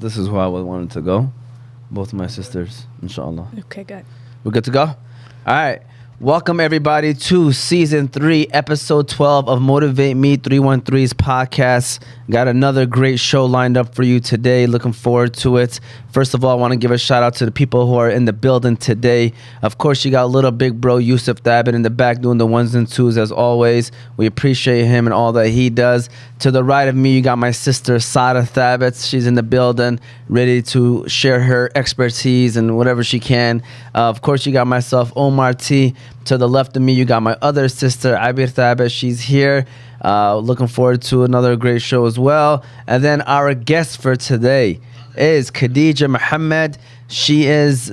this is who I wanted to go. Both of my sisters, inshallah. Okay, good. We're good to go? All right. Welcome, everybody, to Season 3, Episode 12 of Motivate Me 313's podcast. Got another great show lined up for you today. Looking forward to it. First of all, I want to give a shout out to the people who are in the building today. Of course, you got little big bro Yusuf Thabit in the back doing the ones and twos as always. We appreciate him and all that he does. To the right of me, you got my sister Sada Thabit. She's in the building, ready to share her expertise and whatever she can. Of course, you got myself, Omar T. To the left of me, you got my other sister, Abir Thabit. She's here. Looking forward to another great show as well. And then our guest for today is Khadega Mohammed. She is,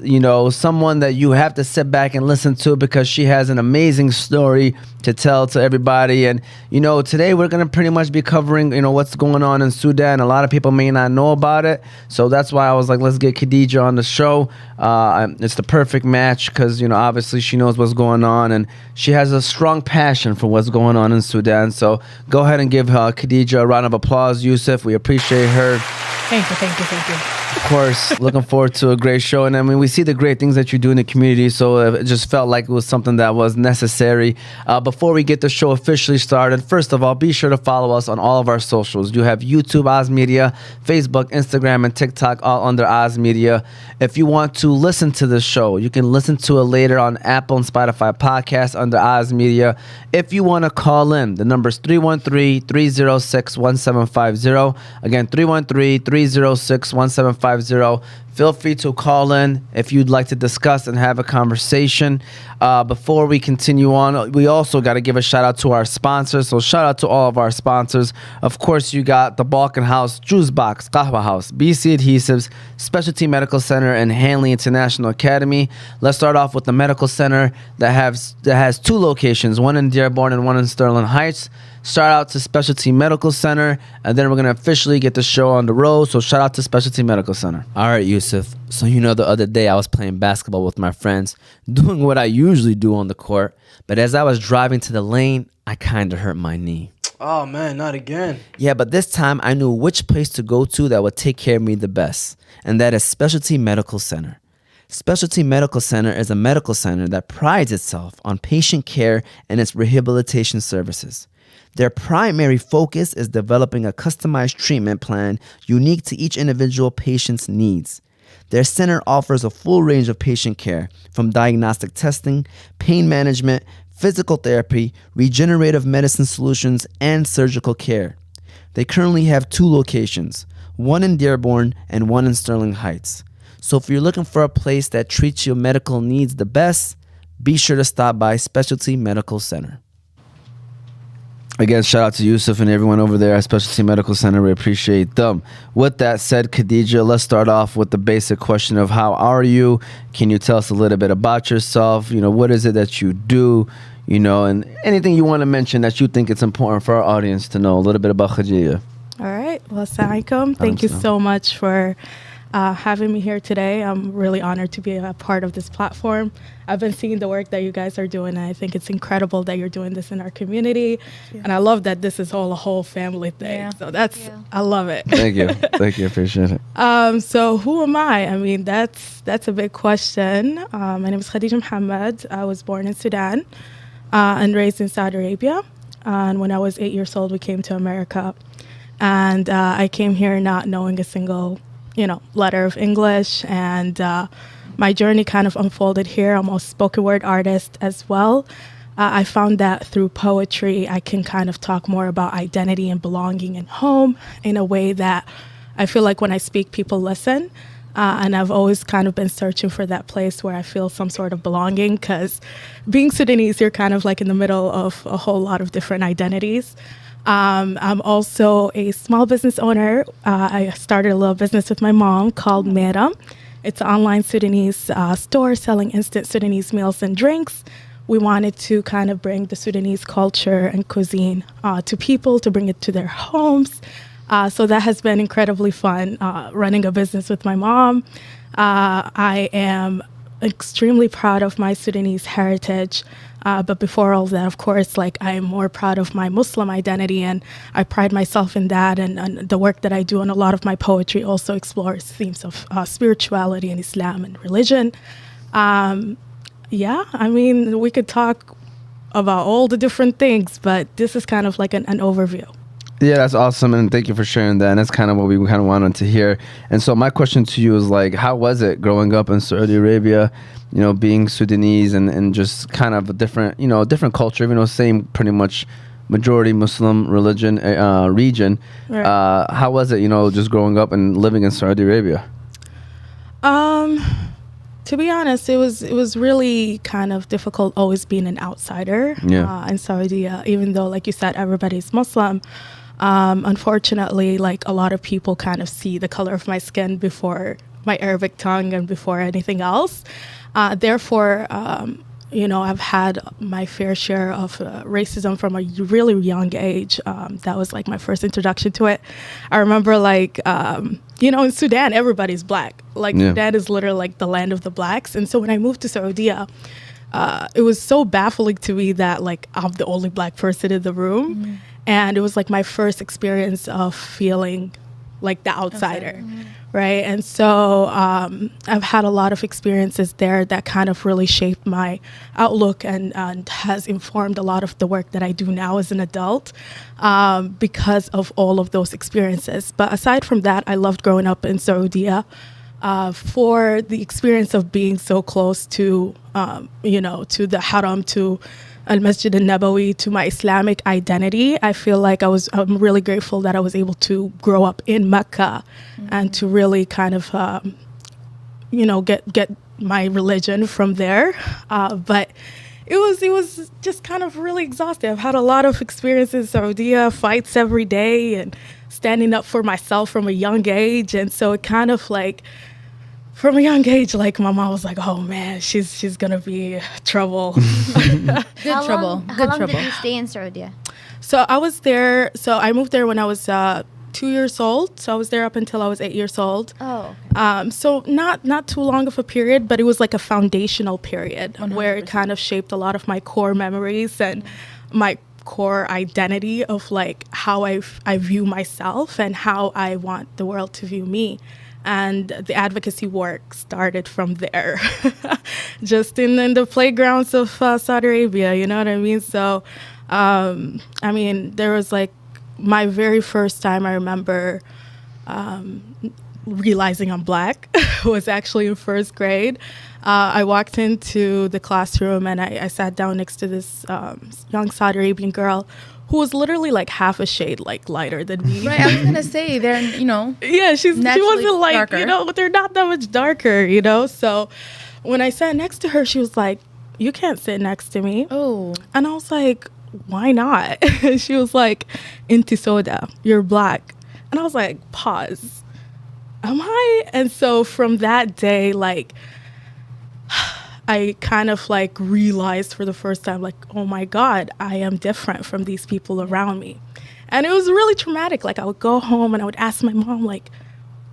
someone that you have to sit back and listen to because she has an amazing story to tell to everybody. And, today we're going to pretty much be covering, what's going on in Sudan. A lot of people may not know about it. So that's why I was like, let's get Khadega on the show. It's the perfect match because, obviously she knows what's going on and she has a strong passion for what's going on in Sudan. So go ahead and give Khadega a round of applause, Yusuf. We appreciate her. Thank you. Of course, looking forward to a great show. And I mean, we see the great things that you do in the community, so it just felt like it was something that was necessary. Before we get the show officially started, first of all, be sure to follow us on all of our socials. You have YouTube, Oz Media, Facebook, Instagram, and TikTok, all under Oz Media. If you want to listen to the show, you can listen to it later on Apple and Spotify podcasts under Oz Media. If you want to call in, the number is 313-306-1750. Again, 313-306-1750. Feel free to call in if you'd like to discuss and have a conversation. Before we continue on, we also got to give a shout out to our sponsors. So shout out to all of our sponsors. Of course, you got the Balkan House, Juicebox, Qahwah House, BC Adhesives, Specialty Medical Center, and Hanley International Academy. Let's start off with the medical center that has two locations, one in Dearborn and one in Sterling Heights. Shout out to Specialty Medical Center, and then we're going to officially get the show on the road, so shout out to Specialty Medical Center. All right, Yusuf. So the other day I was playing basketball with my friends, doing what I usually do on the court, but as I was driving to the lane, I kind of hurt my knee. Oh, man, not again. Yeah, but this time I knew which place to go to that would take care of me the best, and that is Specialty Medical Center. Specialty Medical Center is a medical center that prides itself on patient care and its rehabilitation services. Their primary focus is developing a customized treatment plan unique to each individual patient's needs. Their center offers a full range of patient care, from diagnostic testing, pain management, physical therapy, regenerative medicine solutions, and surgical care. They currently have two locations, one in Dearborn and one in Sterling Heights. So if you're looking for a place that treats your medical needs the best, be sure to stop by Specialty Medical Center. Again, shout out to Yusuf and everyone over there at Specialty Medical Center. We appreciate them. With that said, Khadega, let's start off with the basic question of how are you? Can you tell us a little bit about yourself? What is it that you do? And anything you want to mention that you think it's important for our audience to know a little bit about Khadega. All right. Well, assalamu alaikum. Thank you so much for having me here today. I'm really honored to be a part of this platform. I've been seeing the work that you guys are doing, and I think it's incredible that you're doing this in our community. Yeah. And I love that this is a whole family thing. Yeah. So I love it. Thank you. Appreciate it. So who am I? I mean, that's a big question. My name is Khadega Mohammed. I was born in Sudan and raised in Saudi Arabia. And when I was 8 years old, we came to America. And I came here not knowing a single letter of English, and my journey kind of unfolded here. I'm a spoken word artist as well. I found that through poetry, I can kind of talk more about identity and belonging and home in a way that I feel like when I speak, people listen. And I've always kind of been searching for that place where I feel some sort of belonging, because being Sudanese, you're kind of like in the middle of a whole lot of different identities. I'm also a small business owner. I started a little business with my mom called Mera. It's an online Sudanese store selling instant Sudanese meals and drinks. We wanted to kind of bring the Sudanese culture and cuisine to people, to bring it to their homes. So that has been incredibly fun, running a business with my mom. I am extremely proud of my Sudanese heritage. But before all that, of course, like I am more proud of my Muslim identity, and I pride myself in that. And the work that I do, and a lot of my poetry also explores themes of spirituality and Islam and religion. Yeah, I mean, we could talk about all the different things, but this is kind of like an overview. Yeah, that's awesome, and thank you for sharing that. And that's kind of what we kind of wanted to hear. And so my question to you is like, how was it growing up in Saudi Arabia, you know, being Sudanese and just kind of a different, you know, different culture, even though same pretty much majority Muslim religion region. Right. How was it, you know, just growing up and living in Saudi Arabia? To be honest, it was really kind of difficult always being an outsider in Saudi, even though, like you said, everybody's Muslim. Unfortunately, like a lot of people kind of see the color of my skin before my Arabic tongue and before anything else. Therefore, you know, I've had my fair share of racism from a really young age. That was like my first introduction to it. I remember like, you know, in Sudan, everybody's black. Like Sudan is literally like the land of the blacks. And so when I moved to Saudi, it was so baffling to me that like I'm the only black person in the room. Mm-hmm. And it was like my first experience of feeling like the outsider. Right. And so I've had a lot of experiences there that kind of really shaped my outlook and has informed a lot of the work that I do now as an adult because of all of those experiences. But aside from that, I loved growing up in Saudi for the experience of being so close to, you know, to the Haram, to Al-Masjid al-Nabawi, to my Islamic identity. I feel like I'm really grateful that I was able to grow up in Mecca and to really kind of, you know, get my religion from there. But it was just kind of really exhausting. I've had a lot of experiences in Saudi, fights every day and standing up for myself from a young age. And so it kind of like, from a young age, like my mom was like, "Oh man, she's gonna be trouble." Good trouble. How long did you stay in Saudi? So I was there. So I moved there when I was 2 years old. So I was there up until I was 8 years old. Oh. Okay. So not too long of a period, but it was like a foundational period 100%. Where it kind of shaped a lot of my core memories and my core identity of like how I view myself and how I want the world to view me. And the advocacy work started from there, just in the playgrounds of Saudi Arabia, you know what I mean? So, I mean, there was like my very first time I remember realizing I'm black was actually in first grade. I walked into the classroom and I sat down next to this young Saudi Arabian girl who was literally like half a shade like lighter than me. Right, I was gonna say they're, you know, yeah, she wasn't like darker. You know, they're not that much darker, you know. So when I sat next to her, she was like, "You can't sit next to me." Oh, and I was like, "Why not?" She was like, "Inti soda, you're black," and I was like, "Pause, am I?" And so from that day, like, I kind of like realized for the first time, like, oh my God, I am different from these people around me. And it was really traumatic. Like I would go home and I would ask my mom, like,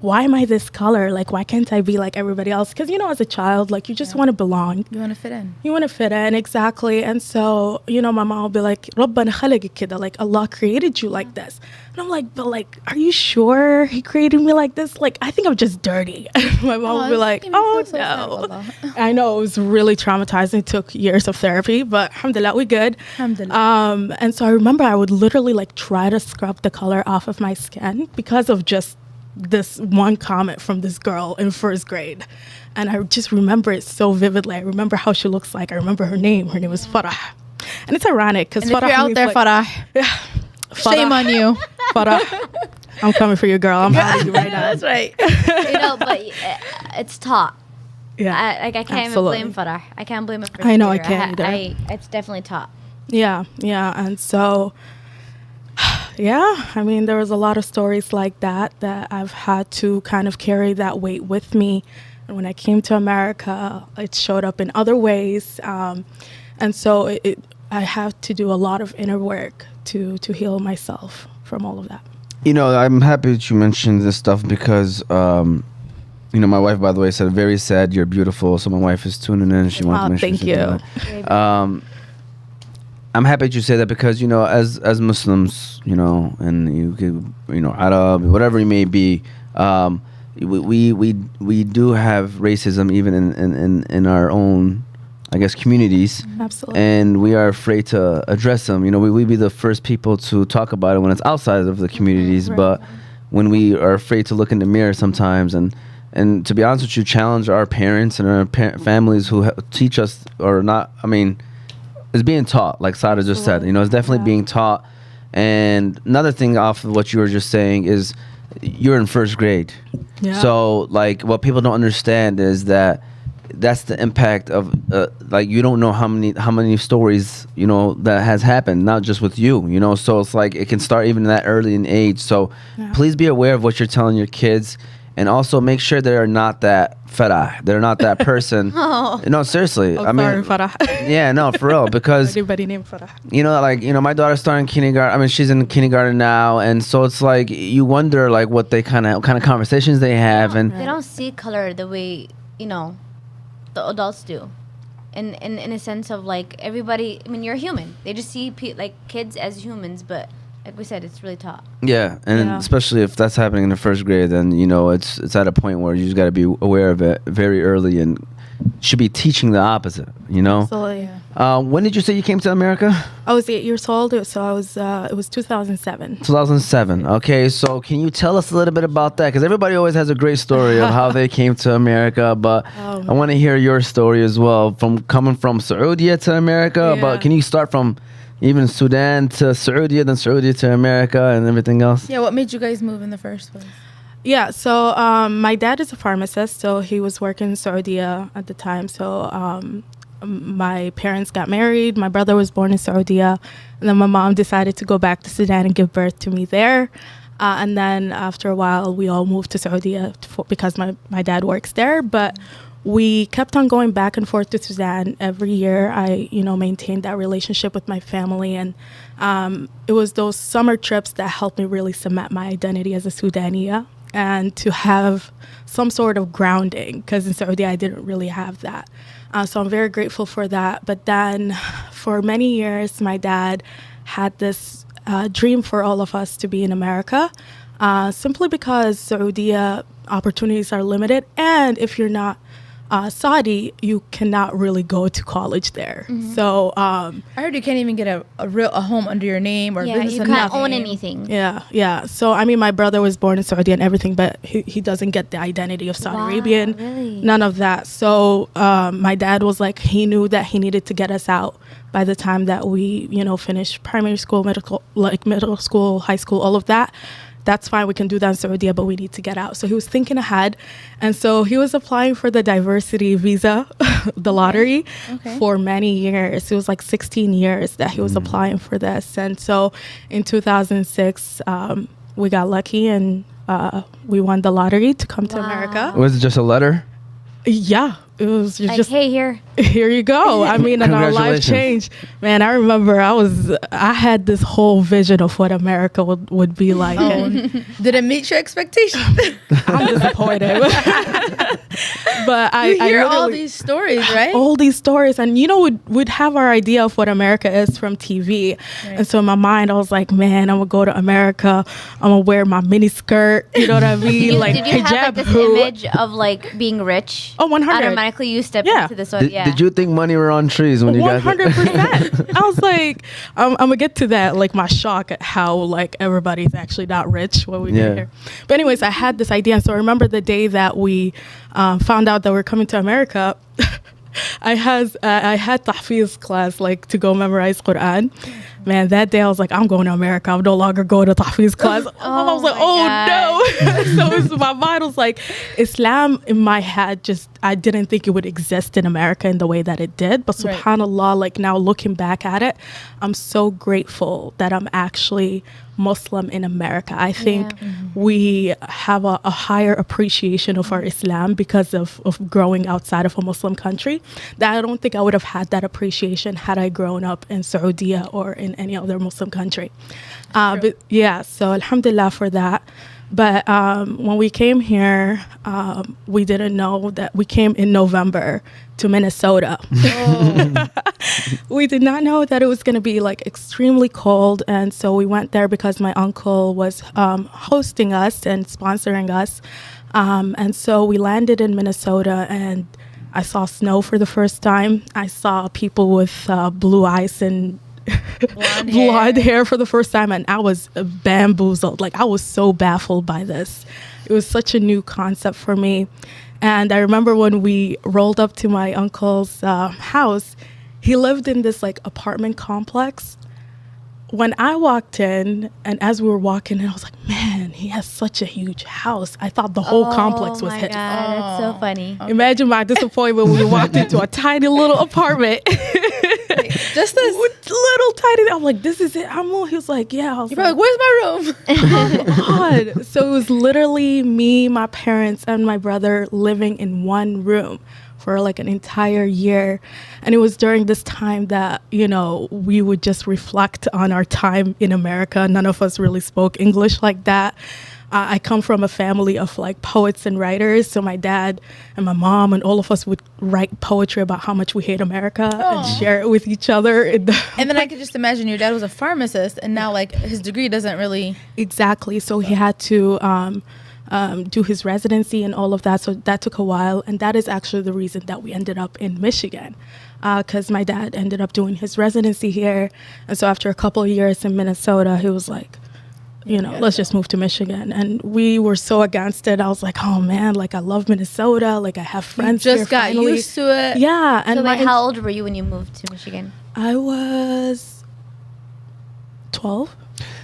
why am I this color? Like, why can't I be like everybody else? Because, you know, as a child, like, you just want to belong. You want to fit in. You want to fit in, exactly. And so, you know, my mom will be like, رَبَّنَا خَلَقَكَ كِدَا, like, Allah created you like this. And I'm like, but like, are you sure he created me like this? Like, I think I'm just dirty. And my mom would be like, oh, no. I know, it was really traumatizing. It took years of therapy, but alhamdulillah, we good. Alhamdulillah. And so I remember I would literally like try to scrub the color off of my skin because of just this one comment from this girl in first grade. And I just remember it so vividly. I remember how she looks like. I remember her name. Her name was Farah. And it's ironic because Farah, if you're out there, like, Farah, yeah, Farah, shame on you. Farah, I'm coming for you, girl. I'm out of you right now. That's right. You know, but it's taught. Yeah, I can't absolutely. even blame Farah. I can't blame it for I know, I can't either. It's definitely taught. Yeah. And so, yeah, I mean, there was a lot of stories like that I've had to kind of carry that weight with me. And when I came to America, it showed up in other ways. And so I have to do a lot of inner work to heal myself from all of that. You know, I'm happy that you mentioned this stuff because My wife, by the way, said, very sad, you're beautiful. So my wife is tuning in. She wants to make sure thank she did you. that. I'm happy that you say that because, as Muslims, and you could, Arab, whatever you may be, we do have racism even in our own, I guess, communities. Absolutely. And we are afraid to address them. We be the first people to talk about it when it's outside of the communities, Right. but when we are afraid to look in the mirror sometimes and to be honest with you, challenge our parents and our families who teach us or not, it's being taught, like Sada just said. It's definitely being taught. And another thing off of what you were just saying is you're in first grade. Yeah. So, like, what people don't understand is that's the impact of, you don't know how many stories, that has happened, not just with you, So it's like it can start even that early in age. So please be aware of what you're telling your kids. And also make sure they're not that Farah. They're not that person. Oh. No, seriously. Sorry, Farah. Yeah, no, for real. Because, Anybody named Farah? my daughter's starting kindergarten. She's in kindergarten now. And so it's like, you wonder, like, what kind of conversations they have. And They don't see color the way, the adults do. In a sense of, like, everybody, you're human. They just see, kids as humans, but like we said, it's really taught. yeah, and Yeah. especially if that's happening in the first grade, then, it's at a point where you just got to be aware of it very early and should be teaching the opposite, Absolutely. When did you say you came to America? I was 8 years old, so it was 2007. 2007. Okay, so can you tell us a little bit about that? Because everybody always has a great story of how they came to America, but I want to hear your story as well, from coming from Saudi to America. Yeah. But can you start from even Sudan to Saudi, then Saudi to America and everything else? Yeah, what made you guys move in the first place? Yeah, so my dad is a pharmacist, so he was working in Saudi at the time. So my parents got married. My brother was born in Saudi, and then my mom decided to go back to Sudan and give birth to me there. And then after a while, we all moved to Saudi because my dad works there. But we kept on going back and forth to Sudan every year. I, maintained that relationship with my family, and it was those summer trips that helped me really cement my identity as a Sudanese and to have some sort of grounding, because in Saudi I didn't really have that. So I'm very grateful for that. But then for many years, my dad had this dream for all of us to be in America, simply because Saudi opportunities are limited, and if you're not Saudi, you cannot really go to college there. So I heard you can't even get a home under your name or business. You or can't nothing. own anything. yeah. So my brother was born in Saudi and everything, but he doesn't get the identity of Saudi Arabian. Really? None of that. So my dad was like, he knew that he needed to get us out by the time that we finished primary school, middle school, high school, all of that. That's fine, we can do that in Saudi, but we need to get out. So he was thinking ahead. And so he was applying for the diversity visa, the lottery, for many years. It was like 16 years that he was applying for this. And so in 2006, we got lucky and we won the lottery to come to America. Was it just a letter? Yeah, it was Like, just, hey, here. here you go. And our life Congratulations. changed. Man, I remember I had this whole vision of what America would be like. Oh, And did it meet your expectations? I'm disappointed. But I You hear all literally- these stories, right? all these stories, and we'd have our idea of what America is from TV. Right. And so in my mind I was like, man, I'm gonna go to America, I'm gonna wear my mini skirt, you know what I mean? Did you have like this hood. image of like being rich? Oh, 100. Automatically you step Yeah. into this one. Did, Yeah. did you think money were on trees when you got there? 100%. I was like, I'm gonna get to that, like my shock at how like everybody's actually not rich when we Yeah. get here. But anyways, I had this idea, and so I remember the day that we found out that we're coming to America. I had tahfiz class, like to go memorize Quran. Man, that day I was like, I'm going to America. I'm no longer going to tahfiz class. I was like, my oh no. So it was, my mind was like, Islam in my head, just I didn't think it would exist in America in the way that it did. But Right. subhanAllah, like now looking back at it, I'm so grateful that I'm actually Muslim in America. I think we have a higher appreciation of our Islam because of growing outside of a Muslim country, that I don't think I would have had that appreciation had I grown up in Saudi or in any other Muslim country. But yeah, so alhamdulillah for that. But when we came here, we didn't know that we came in November to Minnesota. We did not know that it was going to be like extremely cold. And so we went there because my uncle was hosting us and sponsoring us. And so we landed in Minnesota, and I saw snow for the first time. I saw people with blue eyes and blonde hair for the first time, and I was bamboozled. Like, I was so baffled by this. It was such a new concept for me. And I remember when we rolled up to my uncle's house, he lived in this like apartment complex. When I walked in, and as we were walking in, I was like, man, he has such a huge house. I thought the whole complex was his. God, that's so funny. Imagine my disappointment when we walked into a tiny little apartment. Just this little tiny. I'm like, this is it. He was like, yeah. I was You're like, where's my room? Oh, God. So it was literally me, my parents, and my brother living in one room for like an entire year. And it was during this time that, you know, we would just reflect on our time in America. None of us really spoke English like that. I come from a family of like poets and writers. So my dad and my mom and all of us would write poetry about how much we hate America and share it with each other. And then I could just imagine your dad was a pharmacist, and now like his degree doesn't really. Exactly. So he had to do his residency and all of that. So that took a while. And that is actually the reason that we ended up in Michigan, because my dad ended up doing his residency here. And so after a couple of years in Minnesota, he was like, you know, let's just move to Michigan. And we were so against it. I was like, oh man, like I love Minnesota. Like I have friends You here just got finally. used to it. Yeah. And So wait, how old were you when you moved to Michigan? I was 12.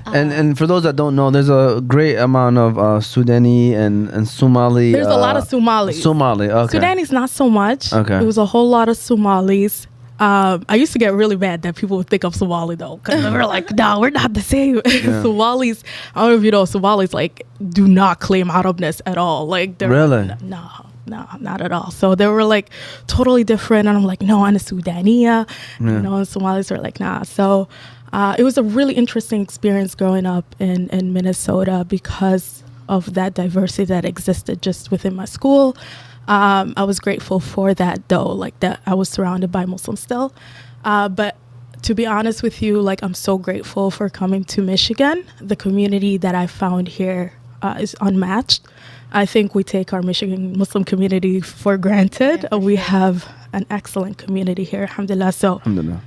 And for those that don't know, there's a great amount of Sudani and Somali. There's a lot of Somalis. Somali, okay. Sudanese, not so much. Okay. It was a whole lot of Somalis. I used to get really mad that people would think I'm Somali though, because we were like, no, we're not the same. Somalis, I don't know if you know, Somalis like do not claim Arabness at all. Like they're Really? No, not at all. So they were like totally different, and I'm like, no, I'm a Sudania. You know, and Somalis are like, nah. So it was a really interesting experience growing up in Minnesota because of that diversity that existed just within my school. I was grateful for that though, like that I was surrounded by Muslims still. But to be honest with you, like I'm so grateful for coming to Michigan. The community that I found here is unmatched. I think we take our Michigan Muslim community for granted. We have an excellent community here, alhamdulillah. So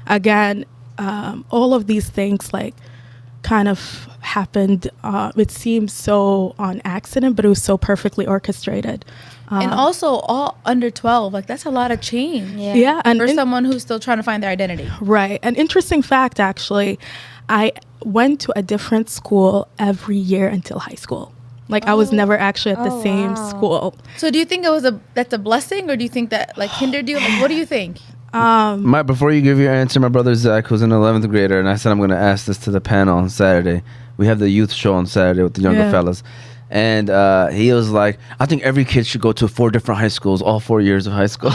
again, all of these things like kind of happened. It seemed so on accident, but it was so perfectly orchestrated. And also all under 12, like that's a lot of change. Yeah, and for someone who's still trying to find their identity. Right. An interesting fact, actually, I went to a different school every year until high school. Like I was never actually at the same school. So do you think that's a blessing, or do you think that like hindered you? Like what do you think? Before you give your answer, my brother Zach, who's an 11th grader, and I said I'm going to ask this to the panel on Saturday. We have the youth show on Saturday with the younger fellas. And he was like, I think every kid should go to 4 different high schools, all 4 years of high school.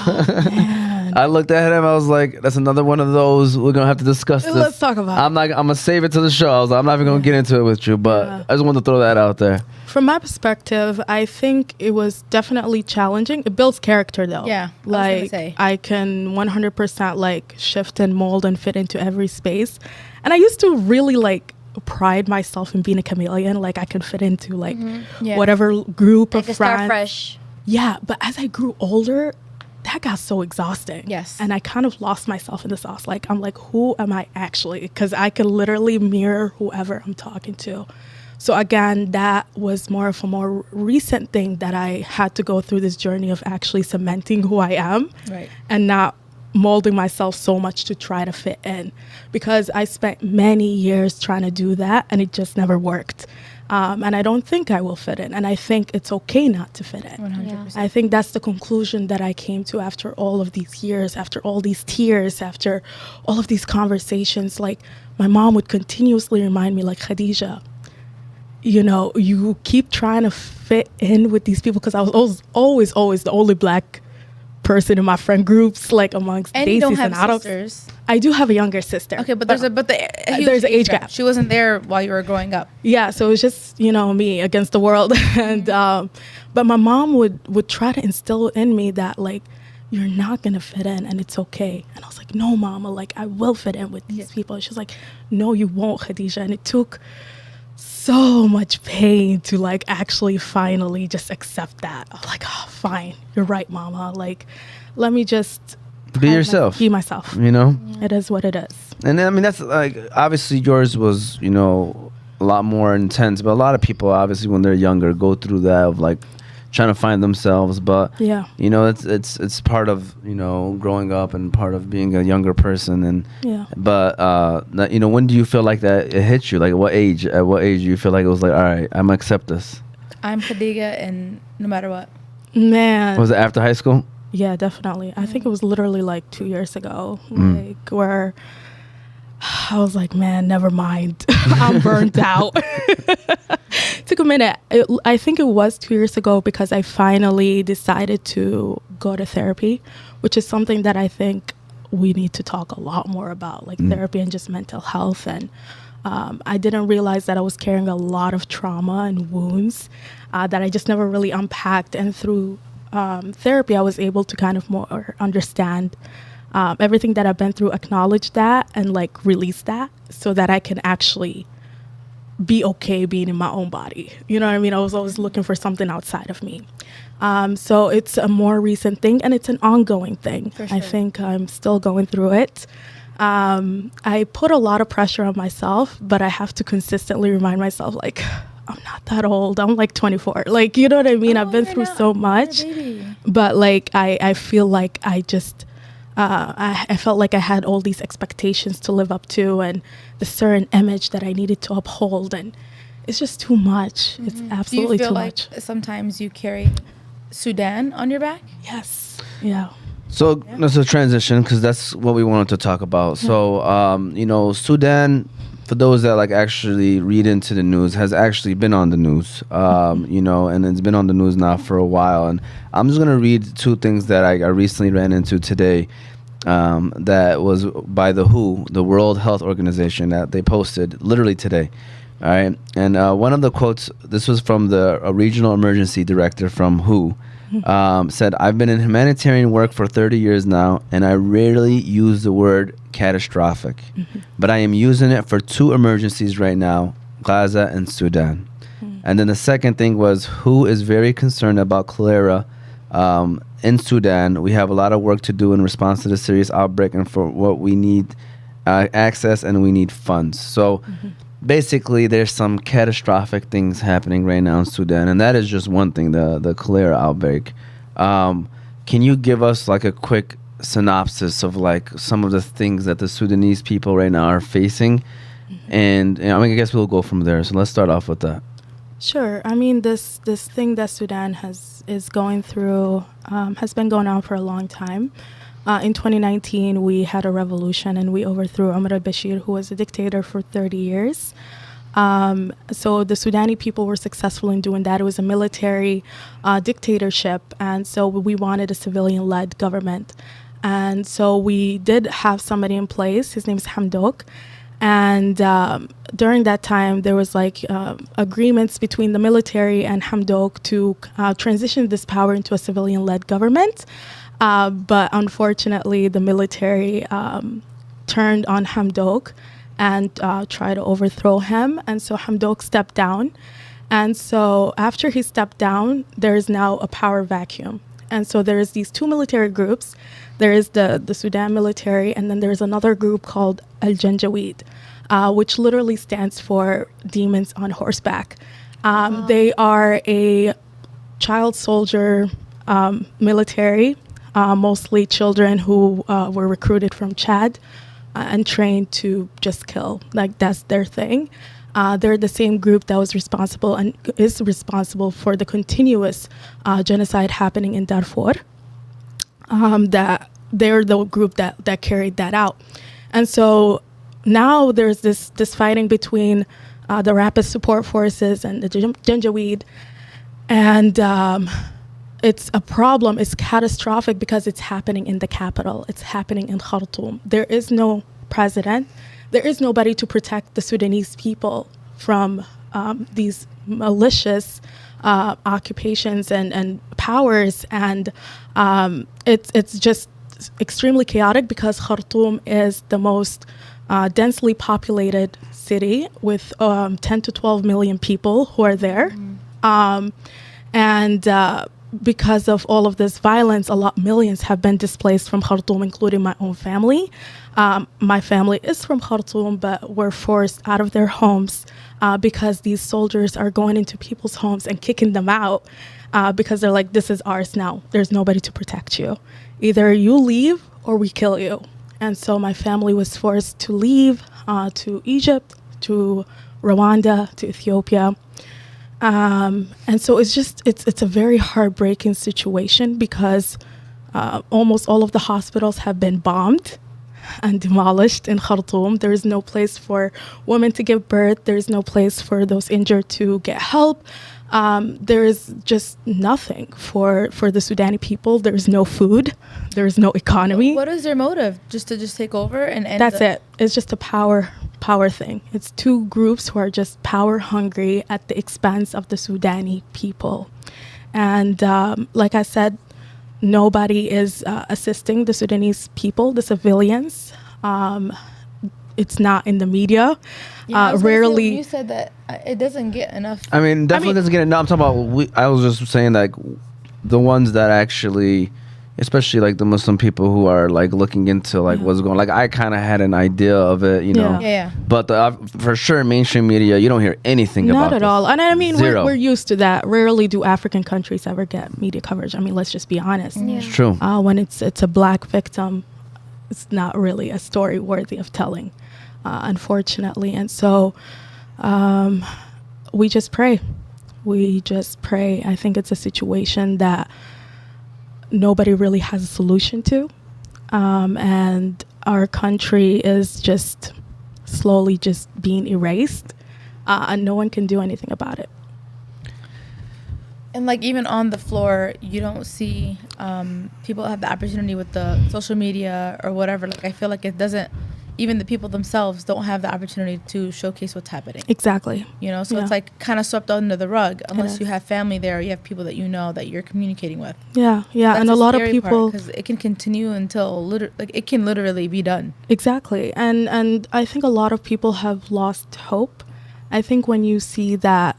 I looked at him. I was like, that's another one of those. We're going to have to discuss this. Let's talk about I'm going to save it to the show. I was like, I'm not even going to get into it with you, but I just wanted to throw that out there. From my perspective, I think it was definitely challenging. It builds character though. Yeah, like I can 100% like shift and mold and fit into every space. And I used to really like pride myself in being a chameleon. Like I can fit into like whatever group Like of a start friends. fresh. Yeah, but as I grew older, that got so exhausting. Yes. And I kind of lost myself in the sauce. Like I'm like, who am I actually? Because I can literally mirror whoever I'm talking to. So again, that was more of a more recent thing that I had to go through this journey of actually cementing who I am, Right. and not molding myself so much to try to fit in, because I spent many years trying to do that and it just never worked. And I don't think I will fit in. And I think it's okay not to fit in. 100%. I think that's the conclusion that I came to after all of these years, after all these tears, after all of these conversations. Like my mom would continuously remind me, like, Khadija, you know, you keep trying to fit in with these people, because I was always the only black person in my friend groups, like amongst And you don't Daisies have and Arabs. sisters. I do have a younger sister. Okay, but there's a huge there's an age gap. She wasn't there while you were growing up. Yeah, so it was just, me against the world. And but my mom would try to instill in me that, like, you're not gonna fit in and it's okay. And I was like, no, mama, like, I will fit in with these people. And she was like, no, you won't, Khadija. And it took so much pain to, like, actually finally just accept that. I'm like, oh, fine, you're right, mama. Like, let me just Be yourself. be myself. It is what it is. And then, I mean, that's like, obviously yours was, a lot more intense, but a lot of people, obviously, when they're younger, go through that of like trying to find themselves. But, Yeah. it's part of, growing up and part of being a younger person. And, Yeah. but, when do you feel like that it hits you? Like, at what age do you feel like it was like, all right, I'm gonna accept this? I'm Khadega, and no matter what. Man. Was it after high school? Yeah, definitely. I think it was literally like 2 years ago, like where I was like, man, never mind. I'm burnt out. Took a minute. I think it was 2 years ago because I finally decided to go to therapy, which is something that I think we need to talk a lot more about, like therapy and just mental health. And I didn't realize that I was carrying a lot of trauma and wounds that I just never really unpacked. And through therapy, I was able to kind of more understand everything that I've been through, acknowledge that, and like release that so that I can actually be okay being in my own body. You know what I mean? I was always looking for something outside of me. So it's a more recent thing, and it's an ongoing thing. For sure. I think I'm still going through it. I put a lot of pressure on myself, but I have to consistently remind myself, like, I'm not that old. I'm like 24. Like, you know what I mean? I've been through so much, but like, I feel like I just, I felt like I had all these expectations to live up to and the certain image that I needed to uphold. And it's just too much. It's absolutely Do you feel too like much. sometimes you carry Sudan on your back? Yes. Yeah. So let's transition because that's what we wanted to talk about. So, Sudan, for those that like actually read into the news, has actually been on the news, and it's been on the news now for a while. And I'm just going to read two things that I recently ran into today that was by the WHO, the World Health Organization, that they posted literally today. All right. And one of the quotes, this was from the regional emergency director from WHO, said, I've been in humanitarian work for 30 years now, and I rarely use the word catastrophic, but I am using it for two emergencies right now, Gaza and Sudan. And then the second thing was, WHO is very concerned about cholera in Sudan. We have a lot of work to do in response to the serious outbreak, and for what we need access and we need funds. So basically, there's some catastrophic things happening right now in Sudan, and that is just one thing, the cholera outbreak. Can you give us like a quick synopsis of like some of the things that the Sudanese people right now are facing? And I guess we'll go from there. So let's start off with that. Sure. I mean, this thing that Sudan is going through has been going on for a long time. In 2019, we had a revolution and we overthrew Omar al-Bashir, who was a dictator for 30 years. So the Sudani people were successful in doing that. It was a military dictatorship, and so we wanted a civilian-led government. And so we did have somebody in place. His name is Hamdok. And during that time, there was like agreements between the military and Hamdok to transition this power into a civilian-led government. But unfortunately, the military turned on Hamdok and tried to overthrow him. And so Hamdok stepped down. And so after he stepped down, there is now a power vacuum. And so there's these two military groups. There is the Sudan military, and then there's another group called Al-Janjaweed, which literally stands for Demons on Horseback. They are a child soldier military, mostly children who were recruited from Chad and trained to just kill. Like, that's their thing. They're the same group that was responsible and is responsible for the continuous genocide happening in Darfur. That they're the group that carried that out. And so now there's this fighting between the Rapid Support Forces and the Janjaweed. And it's a problem. It's catastrophic because it's happening in the capital. It's happening in Khartoum. There is no president. There is nobody to protect the Sudanese people from these malicious occupations and powers. And it's just extremely chaotic because Khartoum is the most densely populated city with 10 to 12 million people who are there. And because of all of this violence, millions have been displaced from Khartoum, including my own family. My family is from Khartoum, but were forced out of their homes because these soldiers are going into people's homes and kicking them out because they're like, this is ours now. There's nobody to protect you. Either you leave or we kill you. And so my family was forced to leave to Egypt, to Rwanda, to Ethiopia. And so it's a very heartbreaking situation because almost all of the hospitals have been bombed and demolished in Khartoum. There is no place for women to give birth. There is no place for those injured to get help. There is just nothing for the Sudani people. There is no food. There is no economy. What is their motive? Just to take over and end? That's it. It's just a power thing. It's two groups who are just power hungry at the expense of the Sudani people. And like I said, nobody is assisting the Sudanese people, the civilians. It's not in the media. Rarely. You said that it doesn't get enough. I mean, definitely doesn't get enough. I'm talking about. I was just saying like the ones that actually, especially like the Muslim people who are like looking into like what's going. Like I kind of had an idea of it, you know. Yeah. But for sure, mainstream media, you don't hear anything about. Not at all. And I mean, Zero. we're used to that. Rarely do African countries ever get media coverage. I mean, let's just be honest. Yeah. It's true. When it's a black victim, it's not really a story worthy of telling, unfortunately. And so we just pray. We just pray. I think it's a situation that nobody really has a solution to. And our country is just slowly just being erased. And no one can do anything about it. And like even on the floor, you don't see people have the opportunity with the social media or whatever. Like I feel like it doesn't. Even the people themselves don't have the opportunity to showcase what's happening. Exactly. You know, so Yeah. it's like kind of swept under the rug unless you have family there or you have people that you know that you're communicating with. Yeah. And a lot of people, because it can continue until it can literally be done. exactly. And I think a lot of people have lost hope. I think when you see that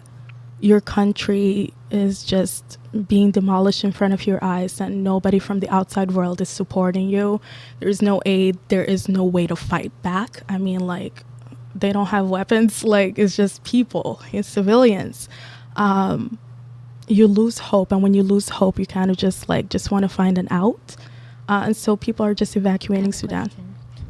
your country is just being demolished in front of your eyes and nobody from the outside world is supporting you, there's no aid, there is no way to fight back. I mean, like, they don't have weapons. Like, it's just people, it's civilians. You lose hope, and when you lose hope, you kind of just want to find an out. And so people are just evacuating Sudan.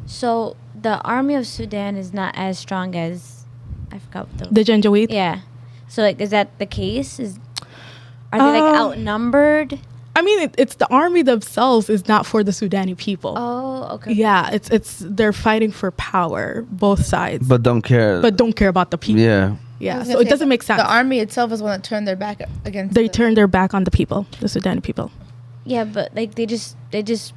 So the army of Sudan is not as strong as, I forgot what The Janjaweed? Yeah. So like, is that the case? Are they like outnumbered? I mean, it's the army themselves is not for the Sudani people. Oh, okay. Yeah, it's they're fighting for power, both sides, But don't care. but don't care about the people. Yeah. Yeah, I was so gonna it say, doesn't make sense. The army itself is one that turned their back against. They turned their back on the people, the Sudani people. Yeah, but like they just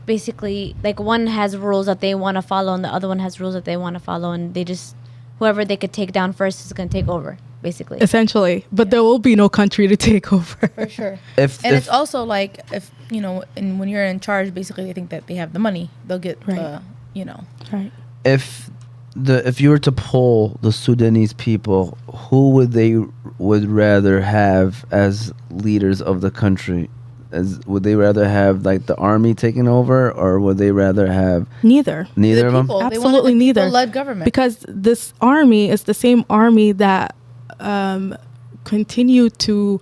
basically like one has rules that they want to follow and the other one has rules that they want to follow, and they just whoever they could take down first is going to take over, basically. Essentially, but there will be no country to take over. for sure. Oh. It's also like if you know, and when you're in charge, basically they think that they have the money, they'll get Right. Right. If you were to poll the Sudanese people, who would rather have as leaders of the country? Would they rather have like the army taking over, or would they rather have Neither of them? They Absolutely wanted a neither. people-led government. Because this army is the same army that continued to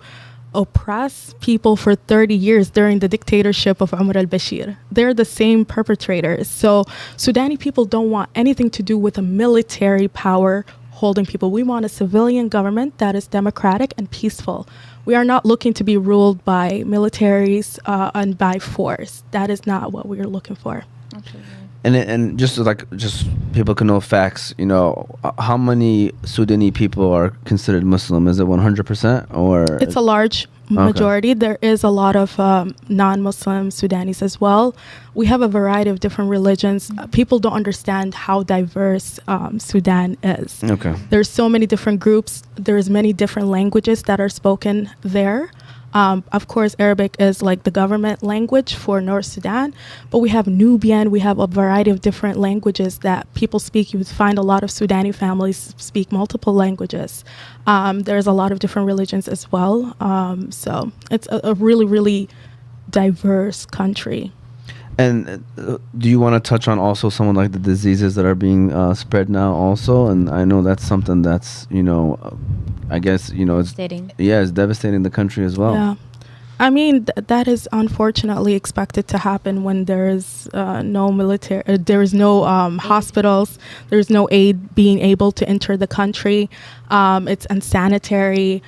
oppress people for 30 years during the dictatorship of Umar al-Bashir. They're the same perpetrators. So Sudani people don't want anything to do with a military power holding people. We want a civilian government that is democratic and peaceful. We are not looking to be ruled by militaries and by force. That is not what we are looking for. Absolutely. And just people can know facts. You know, how many Sudanese people are considered Muslim? Is it 100% or? It's a large majority. There is a lot of non-Muslim Sudanese as well. We have a variety of different religions. People don't understand how diverse Sudan is. Okay. There's so many different groups. There's many different languages that are spoken there. Of course, Arabic is like the government language for North Sudan, but we have Nubian, we have a variety of different languages that people speak. You would find a lot of Sudani families speak multiple languages. There's a lot of different religions as well. So it's a really, really diverse country. And do you want to touch on also some of like the diseases that are being spread now also? And I know that's something that's, I guess, it's Devastating. Yeah, it's devastating the country as well. Yeah. I mean, that is unfortunately expected to happen when there is no military, there is no hospitals, there's no aid being able to enter the country. It's unsanitary.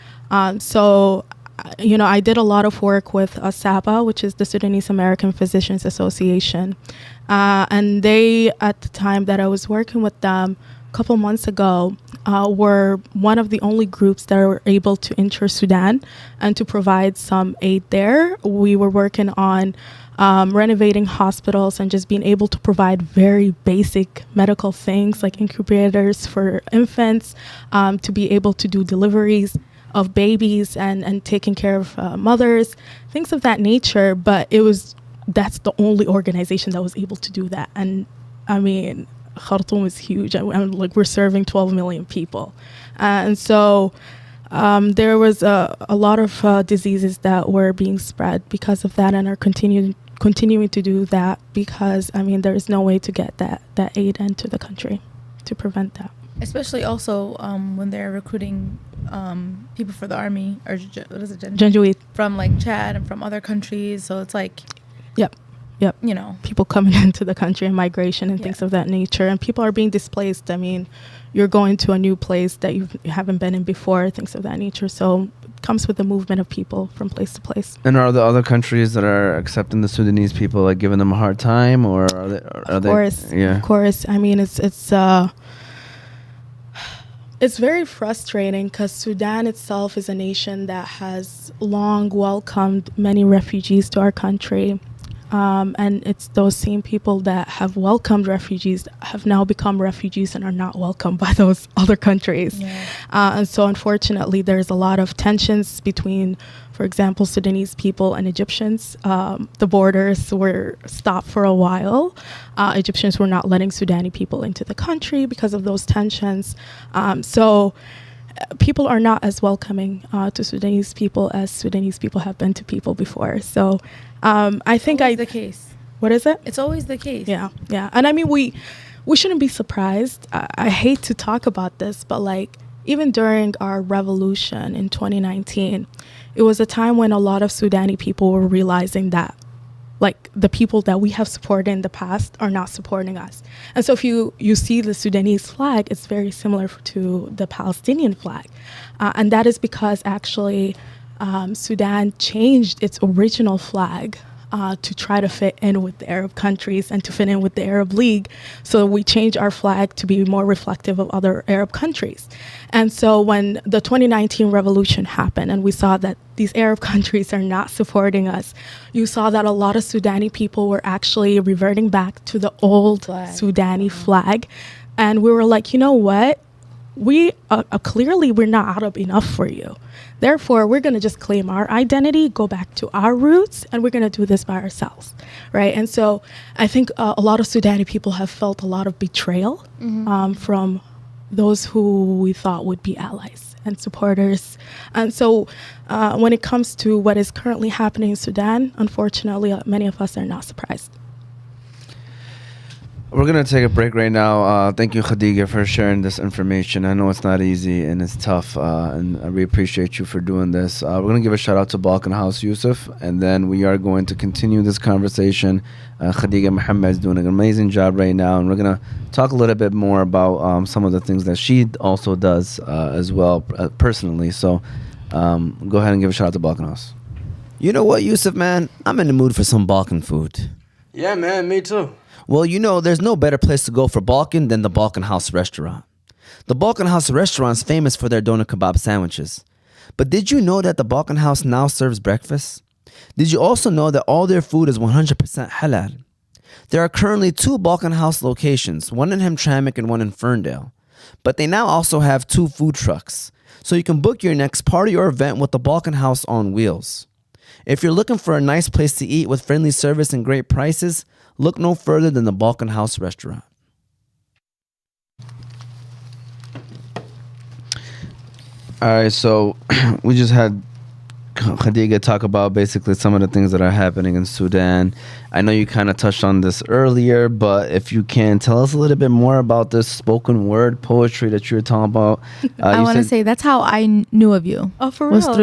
So I did a lot of work with SAPA, which is the Sudanese American Physicians Association. And they, at the time that I was working with them a couple months ago, were one of the only groups that were able to enter Sudan and to provide some aid there. We were working on renovating hospitals and just being able to provide very basic medical things like incubators for infants, to be able to do deliveries of babies and taking care of mothers, things of that nature. But that's the only organization that was able to do that. And I mean, Khartoum is huge. We're serving 12 million people. And so there was a lot of diseases that were being spread because of that, and are continuing to do that because, there is no way to get that aid into the country to prevent that. Especially also when they're recruiting people for the army, or what is it? Janjaweed. From like Chad and from other countries. So it's like, Yep. People coming into the country and migration and things of that nature. And people are being displaced. You're going to a new place that you haven't been in before, things of that nature. So it comes with the movement of people from place to place. And are the other countries that are accepting the Sudanese people like giving them a hard time, or are they? Of course. It's very frustrating because Sudan itself is a nation that has long welcomed many refugees to our country. And it's those same people that have welcomed refugees have now become refugees and are not welcomed by those other countries. Yeah. And so unfortunately, there's a lot of tensions between, for example, Sudanese people and Egyptians. The borders were stopped for a while. Egyptians were not letting Sudani people into the country because of those tensions. So people are not as welcoming to Sudanese people as Sudanese people have been to people before. So I think the case. What is it? It's always the case. Yeah. And we shouldn't be surprised. I hate to talk about this, but even during our revolution in 2019, it was a time when a lot of Sudani people were realizing that the people that we have supported in the past are not supporting us. And so if you see the Sudanese flag, it's very similar to the Palestinian flag. And that is because actually Sudan changed its original flag to try to fit in with the Arab countries and to fit in with the Arab League. So we changed our flag to be more reflective of other Arab countries. And so when the 2019 revolution happened and we saw that these Arab countries are not supporting us, you saw that a lot of Sudani people were actually reverting back to the old Sudani flag. And we were like, you know what? We clearly we're not out enough for you. Therefore, we're going to just claim our identity, go back to our roots, and we're going to do this by ourselves, right? And so I think a lot of Sudani people have felt a lot of betrayal from those who we thought would be allies and supporters. And so when it comes to what is currently happening in Sudan, unfortunately, many of us are not surprised. We're going to take a break right now. Thank you, Khadega, for sharing this information. I know it's not easy and it's tough, and we appreciate you for doing this. We're going to give a shout out to Balkan House, Yusuf, and then we are going to continue this conversation. Khadega Mohammed is doing an amazing job right now, and we're going to talk a little bit more about some of the things that she also does as well personally. So go ahead and give a shout out to Balkan House. You know what, Yusuf, man? I'm in the mood for some Balkan food. Yeah, man, me too. Well, there's no better place to go for Balkan than the Balkan House restaurant. The Balkan House restaurant is famous for their doner kebab sandwiches. But did you know that the Balkan House now serves breakfast? Did you also know that all their food is 100% halal? There are currently 2 Balkan House locations, one in Hamtramck and one in Ferndale. But they now also have 2 food trucks, so you can book your next party or event with the Balkan House on wheels. If you're looking for a nice place to eat with friendly service and great prices, look no further than the Balkan House restaurant. All right, so we just had Khadega talk about basically some of the things that are happening in Sudan. I know you kind of touched on this earlier, but if you can tell us a little bit more about this spoken word poetry that you were talking about. I want to say that's how I knew of you. Oh, for was real?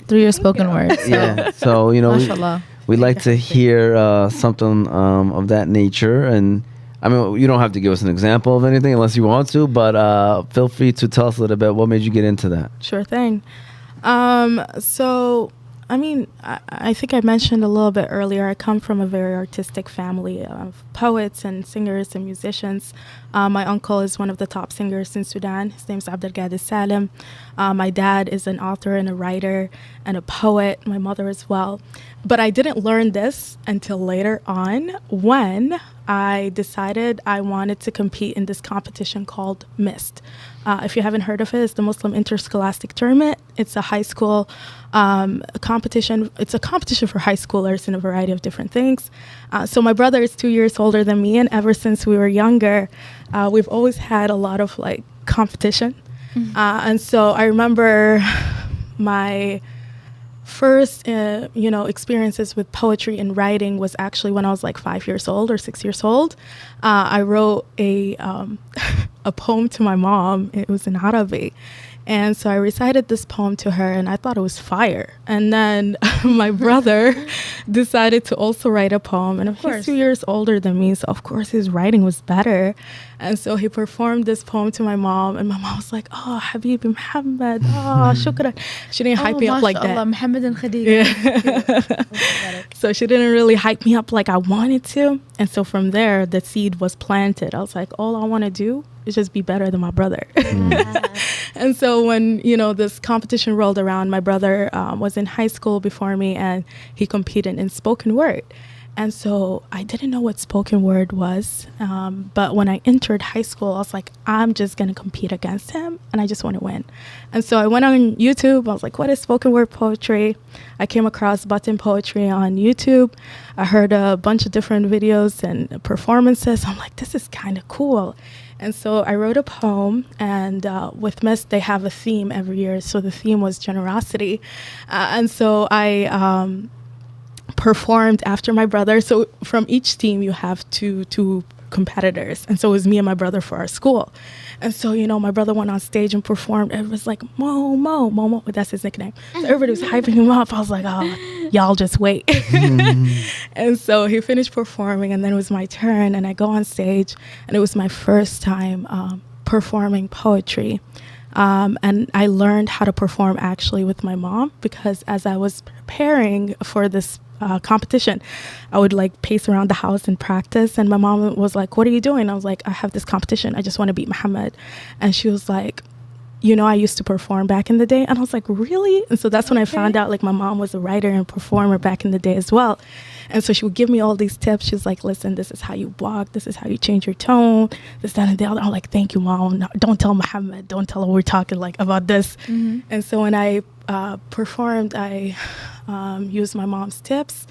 through your spoken word. So. Yeah, so Mashallah. we like to hear something of that nature. And I mean, you don't have to give us an example of anything unless you want to, but feel free to tell us a little bit what made you get into that. Sure thing. So, I mean, I think I mentioned a little bit earlier, I come from a very artistic family of poets and singers and musicians. My uncle is one of the top singers in Sudan. His name's Abdelgader Salem. My dad is an author and a writer and a poet, my mother as well. But I didn't learn this until later on when I decided I wanted to compete in this competition called MIST. If you haven't heard of it, it's the Muslim Interscholastic Tournament. It's a high school competition. It's a competition for high schoolers in a variety of different things. So my brother is 2 years older than me, and ever since we were younger, we've always had a lot of competition. Mm-hmm. And so I remember my first experiences with poetry and writing was actually when I was 5 years old or 6 years old. I wrote a poem to my mom. It was in Arabic. And so I recited this poem to her, and I thought it was fire. And then my brother decided to also write a poem. And he's 2 years older than me, so of course his writing was better. And so he performed this poem to my mom, and my mom was like, "Oh, Habibi Mohammed, oh, shukran." She didn't hype me up like that. Mohammed and Khadega. Yeah. So she didn't really hype me up like I wanted to. And so from there, the seed was planted. I was like, all I want to do is just be better than my brother. And so when, this competition rolled around, my brother was in high school before me, and he competed in spoken word. And so I didn't know what spoken word was. But when I entered high school, I was like, I'm just going to compete against him, and I just want to win. And so I went on YouTube. I was like, what is spoken word poetry? I came across button poetry on YouTube. I heard a bunch of different videos and performances. I'm like, this is kind of cool. And so I wrote a poem, and with MIST, they have a theme every year. So the theme was generosity. And so I performed after my brother. So from each team, you have two competitors. And so it was me and my brother for our school. And so, my brother went on stage and performed. It was like, Mo, that's his nickname. So everybody was hyping him up. I was like, oh, y'all just wait. And so he finished performing, and then it was my turn, and I go on stage, and it was my first time performing poetry. And I learned how to perform actually with my mom, because as I was preparing for this competition, I would pace around the house and practice. And my mom was like, what are you doing? I was like, I have this competition. I just want to beat Mohammed. And she was like, I used to perform back in the day. And I was like, really? And so that's when I found out my mom was a writer and performer back in the day as well. And so she would give me all these tips. She's like, listen, this is how you walk. This is how you change your tone. This, that, and the other. I'm like, thank you, Mom. No, don't tell Mohammed. Don't tell him we're talking about this. Mm-hmm. And so when I performed, I used my mom's tips.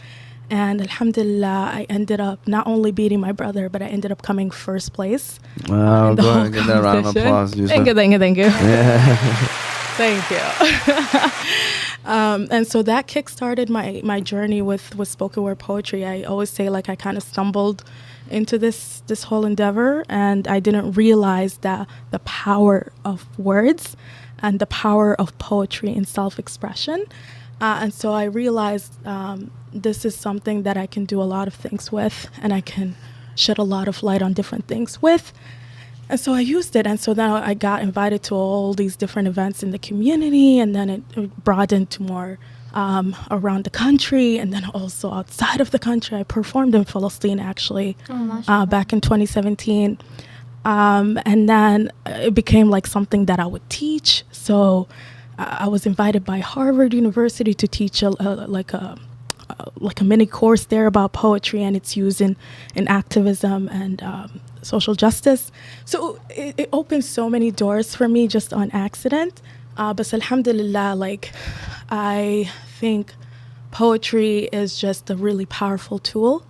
And alhamdulillah, I ended up not only beating my brother, but I ended up coming first place. Wow, go ahead and get that round of applause. Thank you. Yeah. Thank you. And so that kickstarted my journey with spoken word poetry. I always say I kind of stumbled into this whole endeavor, and I didn't realize that the power of words and the power of poetry and self-expression. And so I realized this is something that I can do a lot of things with, and I can shed a lot of light on different things with. And so I used it. And so then I got invited to all these different events in the community, and then it broadened to more around the country, and then also outside of the country. I performed in Palestine actually back in 2017. And then it became like something that I would teach. So I was invited by Harvard University to teach like a mini course there about poetry and its use in activism and social justice. So it opened so many doors for me just on accident. But alhamdulillah, like I think poetry is just a really powerful tool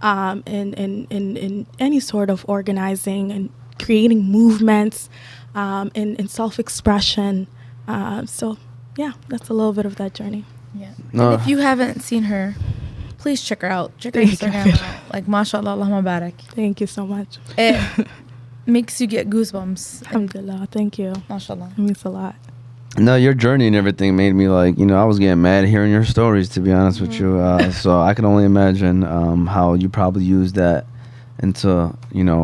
in any sort of organizing and creating movements, in self-expression. So yeah, that's a little bit of that journey. Yeah. And if you haven't seen her, please check her out. Check her Instagram out. Like, mashallah, Allahumma barak. Thank you so much. It makes you get goosebumps. Alhamdulillah. Thank you. Mashallah. It means a lot. No, your journey and everything made me like, I was getting mad hearing your stories, to be honest with you. So I can only imagine how you probably use that into,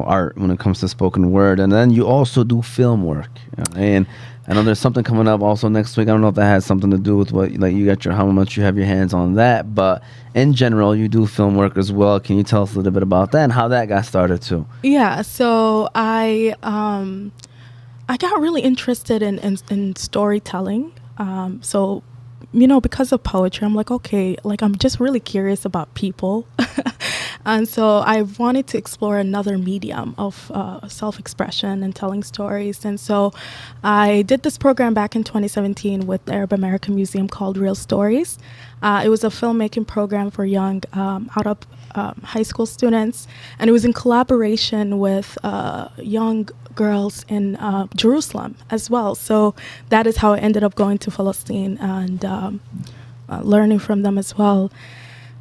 art when it comes to spoken word. And then you also do film work. And I know there's something coming up also next week. I don't know if that has something to do with what, like, you got how much you have your hands on that. But in general, you do film work as well. Can you tell us a little bit about that and how that got started too? Yeah. So I got really interested in storytelling. So, because of poetry, I'm like, okay, like I'm just really curious about people. And so I wanted to explore another medium of self-expression and telling stories. And so I did this program back in 2017 with the Arab American Museum called Real Stories. It was a filmmaking program for young out of high school students. And it was in collaboration with young girls in Jerusalem as well. So that is how I ended up going to Palestine and learning from them as well.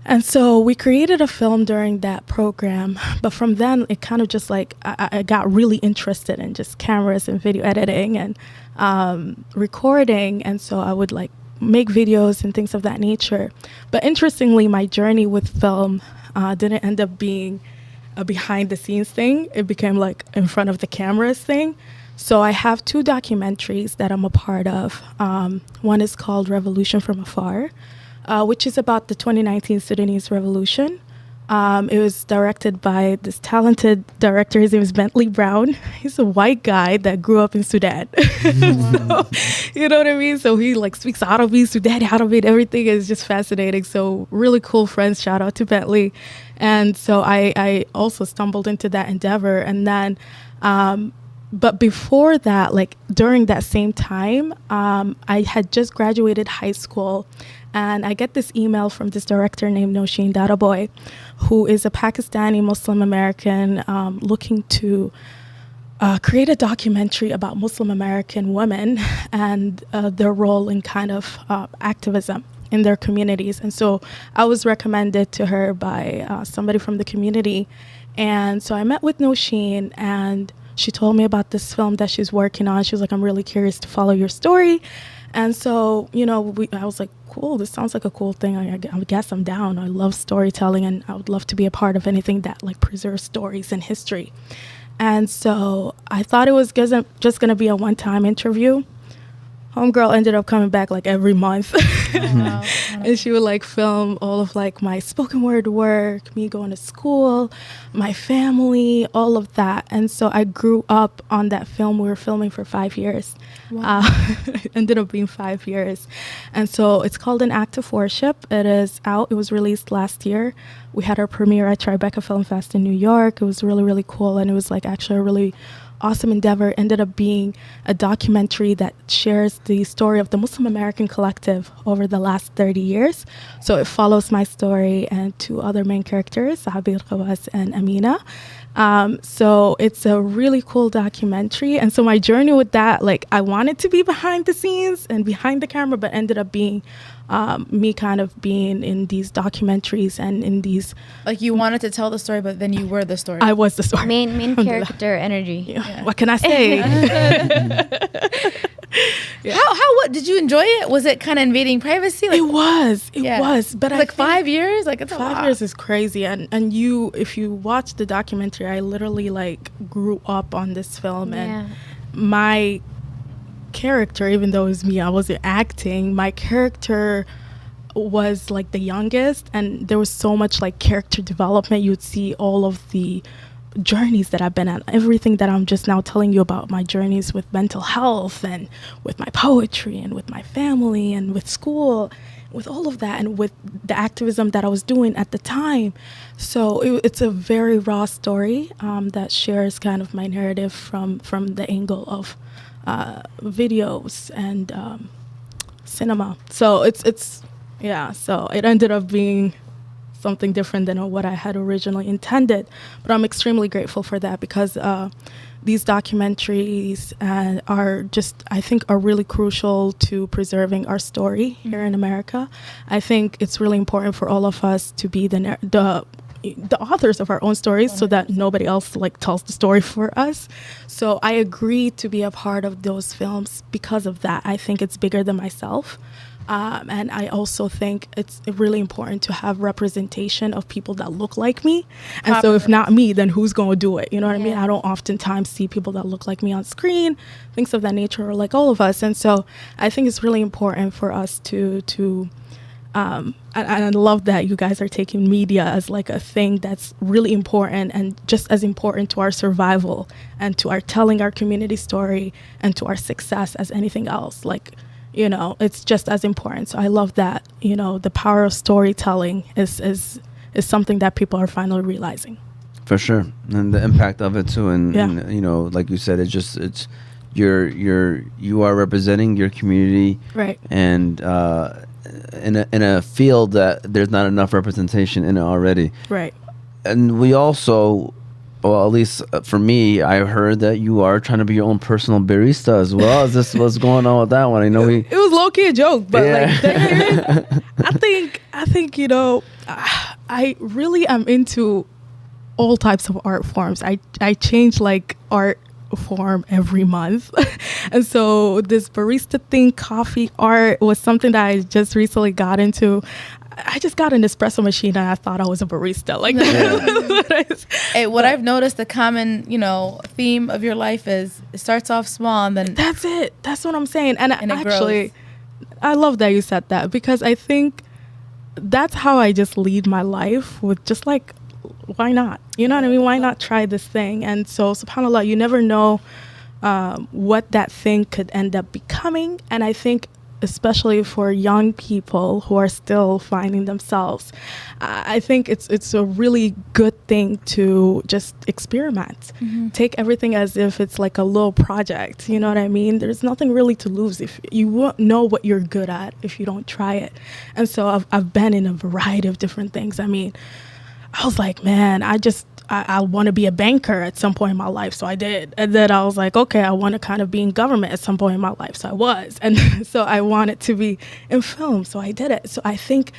And so we created a film during that program, but from then it kind of just like I got really interested in just cameras and video editing and recording, and so I would like make videos and things of that nature. But interestingly, my journey with film didn't end up being a behind the scenes thing. It became like in front of the cameras thing. So I have 2 documentaries that I'm a part of. One is called Revolution from Afar, which is about the 2019 Sudanese revolution. It was directed by this talented director. His name is Bentley Brown. He's a white guy that grew up in Sudan. So, you know what I mean? So he like speaks Arabic, Sudani Arabic, everything is just fascinating. So really cool friends. Shout out to Bentley. And so I also stumbled into that endeavor. And then, but before that, like during that same time, I had just graduated high school. And I get this email from this director named Noshin Daraboy, who is a Pakistani Muslim American looking to create a documentary about Muslim American women and their role in kind of activism in their communities. And so I was recommended to her by somebody from the community. And so I met with Noshin, and she told me about this film that she's working on. She was like, I'm really curious to follow your story. And so, I was like, cool, this sounds like a cool thing. I guess I'm down. I love storytelling, and I would love to be a part of anything that like preserves stories and history. And so I thought it was just going to be a one-time interview. Homegirl ended up coming back like every month. Wow. And she would like film all of like my spoken word work, me going to school, my family, all of that. And so I grew up on that film. We were filming for 5 years. Wow. It ended up being 5 years. And so it's called An Act of Worship. It is out. It was released last year. We had our premiere at Tribeca Film Fest in New York. It was really, really cool. And it was like actually a really awesome endeavor. Ended up being a documentary that shares the story of the Muslim American collective over the last 30 years. So it follows my story and 2 other main characters, Abir Qawas and Amina. So it's a really cool documentary. And so my journey with that, like I wanted to be behind the scenes and behind the camera, but ended up being me kind of being in these documentaries and in these... Like you wanted to tell the story, but then you were the story. I was the story. Main character energy. Yeah. What can I say? Yeah. What did you enjoy it? Was it kind of invading privacy? Like, it was, but like 5 years, like it's 5 years is crazy. And if you watch the documentary, I literally like grew up on this film, and my character, even though it was me, I wasn't acting. My character was like the youngest, and there was so much like character development. You'd see all of the journeys that I've been on, everything that I'm just now telling you about, my journeys with mental health and with my poetry and with my family and with school, with all of that, and with the activism that I was doing at the time. So it's a very raw story that shares kind of my narrative from the angle of videos and cinema. So it's yeah, so it ended up being something different than what I had originally intended. But I'm extremely grateful for that, because these documentaries are just, I think, are really crucial to preserving our story here in America. I think it's really important for all of us to be the authors of our own stories, so that nobody else like tells the story for us. So I agreed to be a part of those films because of that. I think it's bigger than myself. And I also think it's really important to have representation of people that look like me. And so if not me, then who's going to do it? You know what I mean? I don't oftentimes see people that look like me on screen, things of that nature, or like all of us. And so I think it's really important for us to and I love that you guys are taking media as like a thing that's really important, and just as important to our survival and to our telling our community story and to our success as anything else. Like, you know, it's just as important. So I love that, you know, the power of storytelling is something that people are finally realizing. For sure. And the impact of it too. And you know, like you said, you are representing your community. Right. And in a field that there's not enough representation in it already. Right. And we also, well, at least for me, I heard that you are trying to be your own personal barista as well. Is this what's going on with that one? I know it was low key a joke, but I think you know, I really am into all types of art forms. I change like art form every month. And so this barista thing, coffee art, was something that I just recently got into. I just got an espresso machine and I thought I was a barista. Like Hey, what I've noticed, the common, you know, theme of your life is it starts off small and then that's it. That's what I'm saying. And actually, grows. I love that you said that, because I think that's how I just lead my life, with just like, why not? You know what I mean? Why not try this thing? And so, subhanAllah, you never know what that thing could end up becoming. And I think, especially for young people who are still finding themselves, I think it's a really good thing to just experiment. Mm-hmm. Take everything as if it's like a little project. You know what I mean? There's nothing really to lose. If you won't know what you're good at if you don't try it. And so I've been in a variety of different things. I mean, I was like, man, I want to be a banker at some point in my life. So I did. And then I was like, okay, I want to kind of be in government at some point in my life. So I was. And so I wanted to be in film. So I did it. So I think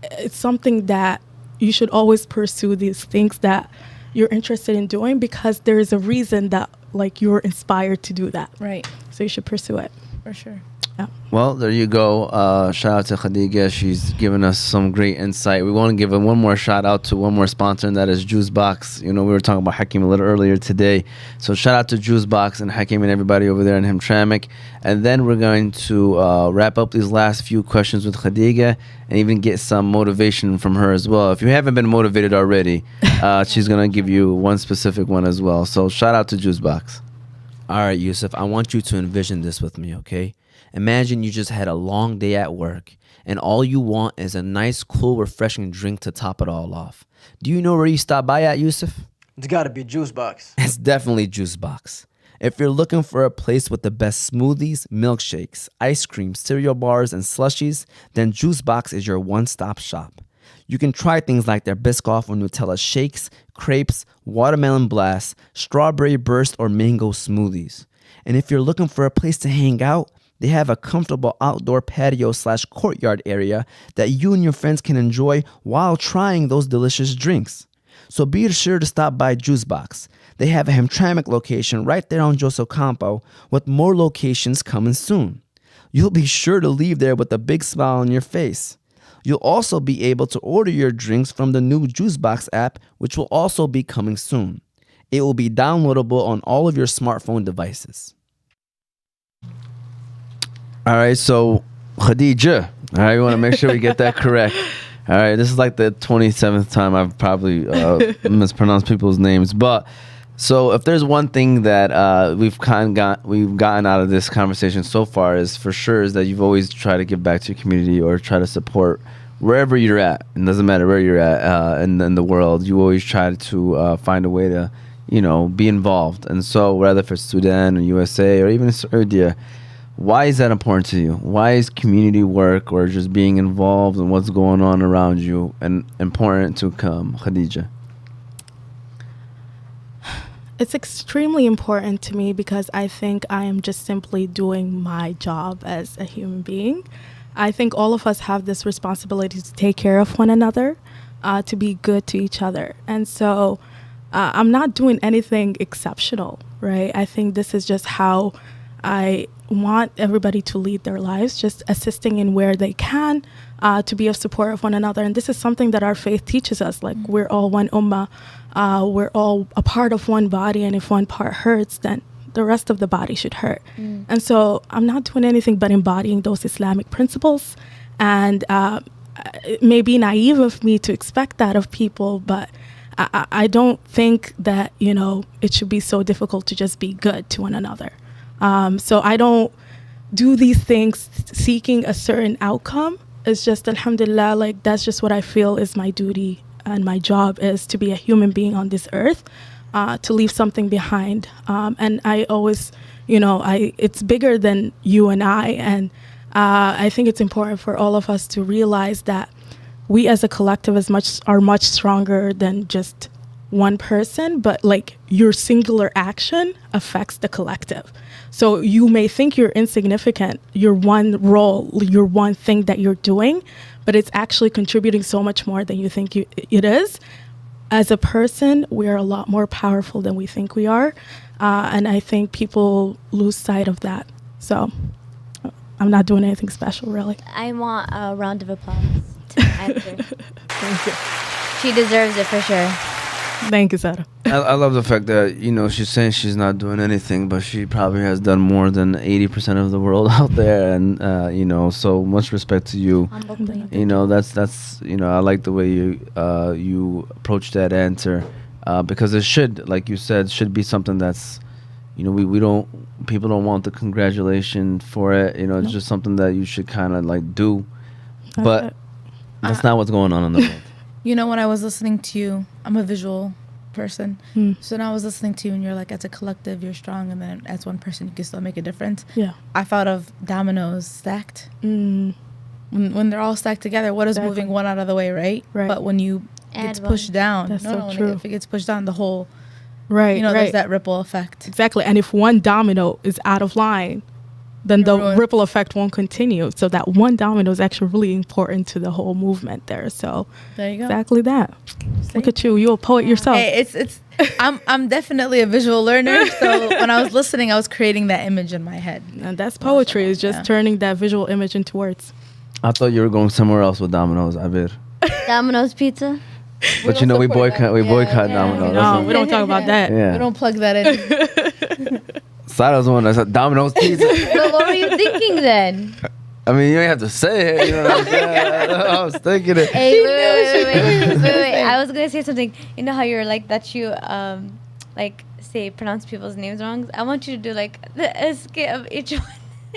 it's something that you should always pursue, these things that you're interested in doing, because there is a reason that like you're inspired to do that. Right. So you should pursue it. For sure. Yeah. Well, there you go. Shout out to Khadega. She's given us some great insight. We want to give one more shout out to one more sponsor, and that is Juicebox. You know, we were talking about Hakeem a little earlier today. So shout out to Juicebox and Hakeem and everybody over there in Hamtramck. And then we're going to wrap up these last few questions with Khadega and even get some motivation from her as well. If you haven't been motivated already, she's going to give you one specific one as well. So shout out to Juicebox. All right, Yusuf, I want you to envision this with me, okay? Imagine you just had a long day at work and all you want is a nice, cool, refreshing drink to top it all off. Do you know where you stop by at, Yusuf? It's got to be Juicebox. It's definitely Juicebox. If you're looking for a place with the best smoothies, milkshakes, ice cream, cereal bars, and slushies, then Juicebox is your one-stop shop. You can try things like their Biscoff or Nutella shakes, crepes, watermelon blast, strawberry burst, or mango smoothies. And if you're looking for a place to hang out, they have a comfortable outdoor patio/courtyard area that you and your friends can enjoy while trying those delicious drinks. So be sure to stop by Juicebox. They have a Hamtramck location right there on Joseph Campo, with more locations coming soon. You'll be sure to leave there with a big smile on your face. You'll also be able to order your drinks from the new Juicebox app, which will also be coming soon. It will be downloadable on all of your smartphone devices. All right, so Khadija. All right, we want to make sure we get that correct. All right, this is like the 27th time I've probably mispronounced people's names. But so if there's one thing that we've gotten out of this conversation so far is for sure is that you've always tried to give back to your community or try to support wherever you're at. It doesn't matter where you're at in the world. You always try to find a way to, be involved. And so whether if it's Sudan or USA or even Saudi, why is that important to you? Why is community work or just being involved in what's going on around you and important to Khadija? It's extremely important to me because I think I am just simply doing my job as a human being. I think all of us have this responsibility to take care of one another, to be good to each other. And so I'm not doing anything exceptional, right? I think this is just how I want everybody to lead their lives, just assisting in where they can, to be of support of one another. And this is something that our faith teaches us. Like, we're all one ummah, we're all a part of one body, and if one part hurts, then the rest of the body should hurt. And so I'm not doing anything but embodying those Islamic principles. And it may be naive of me to expect that of people, but I don't think that, it should be so difficult to just be good to one another. So I don't do these things seeking a certain outcome. It's just, alhamdulillah, like that's just what I feel is my duty and my job is to be a human being on this earth, to leave something behind. And I always, it's bigger than you and I. And I think it's important for all of us to realize that we as a collective are much stronger than just one person, but like your singular action affects the collective. So you may think you're insignificant, your one role, your one thing that you're doing, but it's actually contributing so much more than you think it is. As a person, we are a lot more powerful than we think we are. And I think people lose sight of that. So I'm not doing anything special, really. I want a round of applause to answer. Thank you. She deserves it for sure. Thank you, Sarah. I love the fact that, she's saying she's not doing anything, but she probably has done more than 80% of the world out there. And, so much respect to you. Humble queen. That's I like the way you approach that answer, because it should, like you said, should be something that's, people don't want the congratulation for it. It's just something that you should kind of like do, but that's not what's going on in the world. When I was listening to you, I'm a visual person. So when I was listening to you and you're like, as a collective, you're strong. And then as one person, you can still make a difference. Yeah. I thought of dominoes stacked. When they're all stacked together, what is moving one out of the way, right? Right. But when you gets pushed down, That's so when true. if it gets pushed down, the whole, Right. there's that ripple effect. Exactly. And if one domino is out of line, then the Everyone. ripple effect won't continue. So that one domino is actually really important to the whole movement there. So There you go. exactly that. Look at you. You're a poet yourself. Hey, it's I'm definitely a visual learner. So when I was listening, I was creating that image in my head. And that's poetry, is just turning that visual image into words. I thought you were going somewhere else with Domino's, Abir. Domino's Pizza. But we boycott Domino's. No, we don't talk about that. Yeah. We don't plug that in. Sarah's the one that said Domino's Pizza. But what were you thinking then? I mean, you ain't have to say it. You know what I'm saying? I was thinking it. Hey, wait. I was gonna say something. You know how you're like that you pronounce people's names wrong? I want you to do like the skit of each one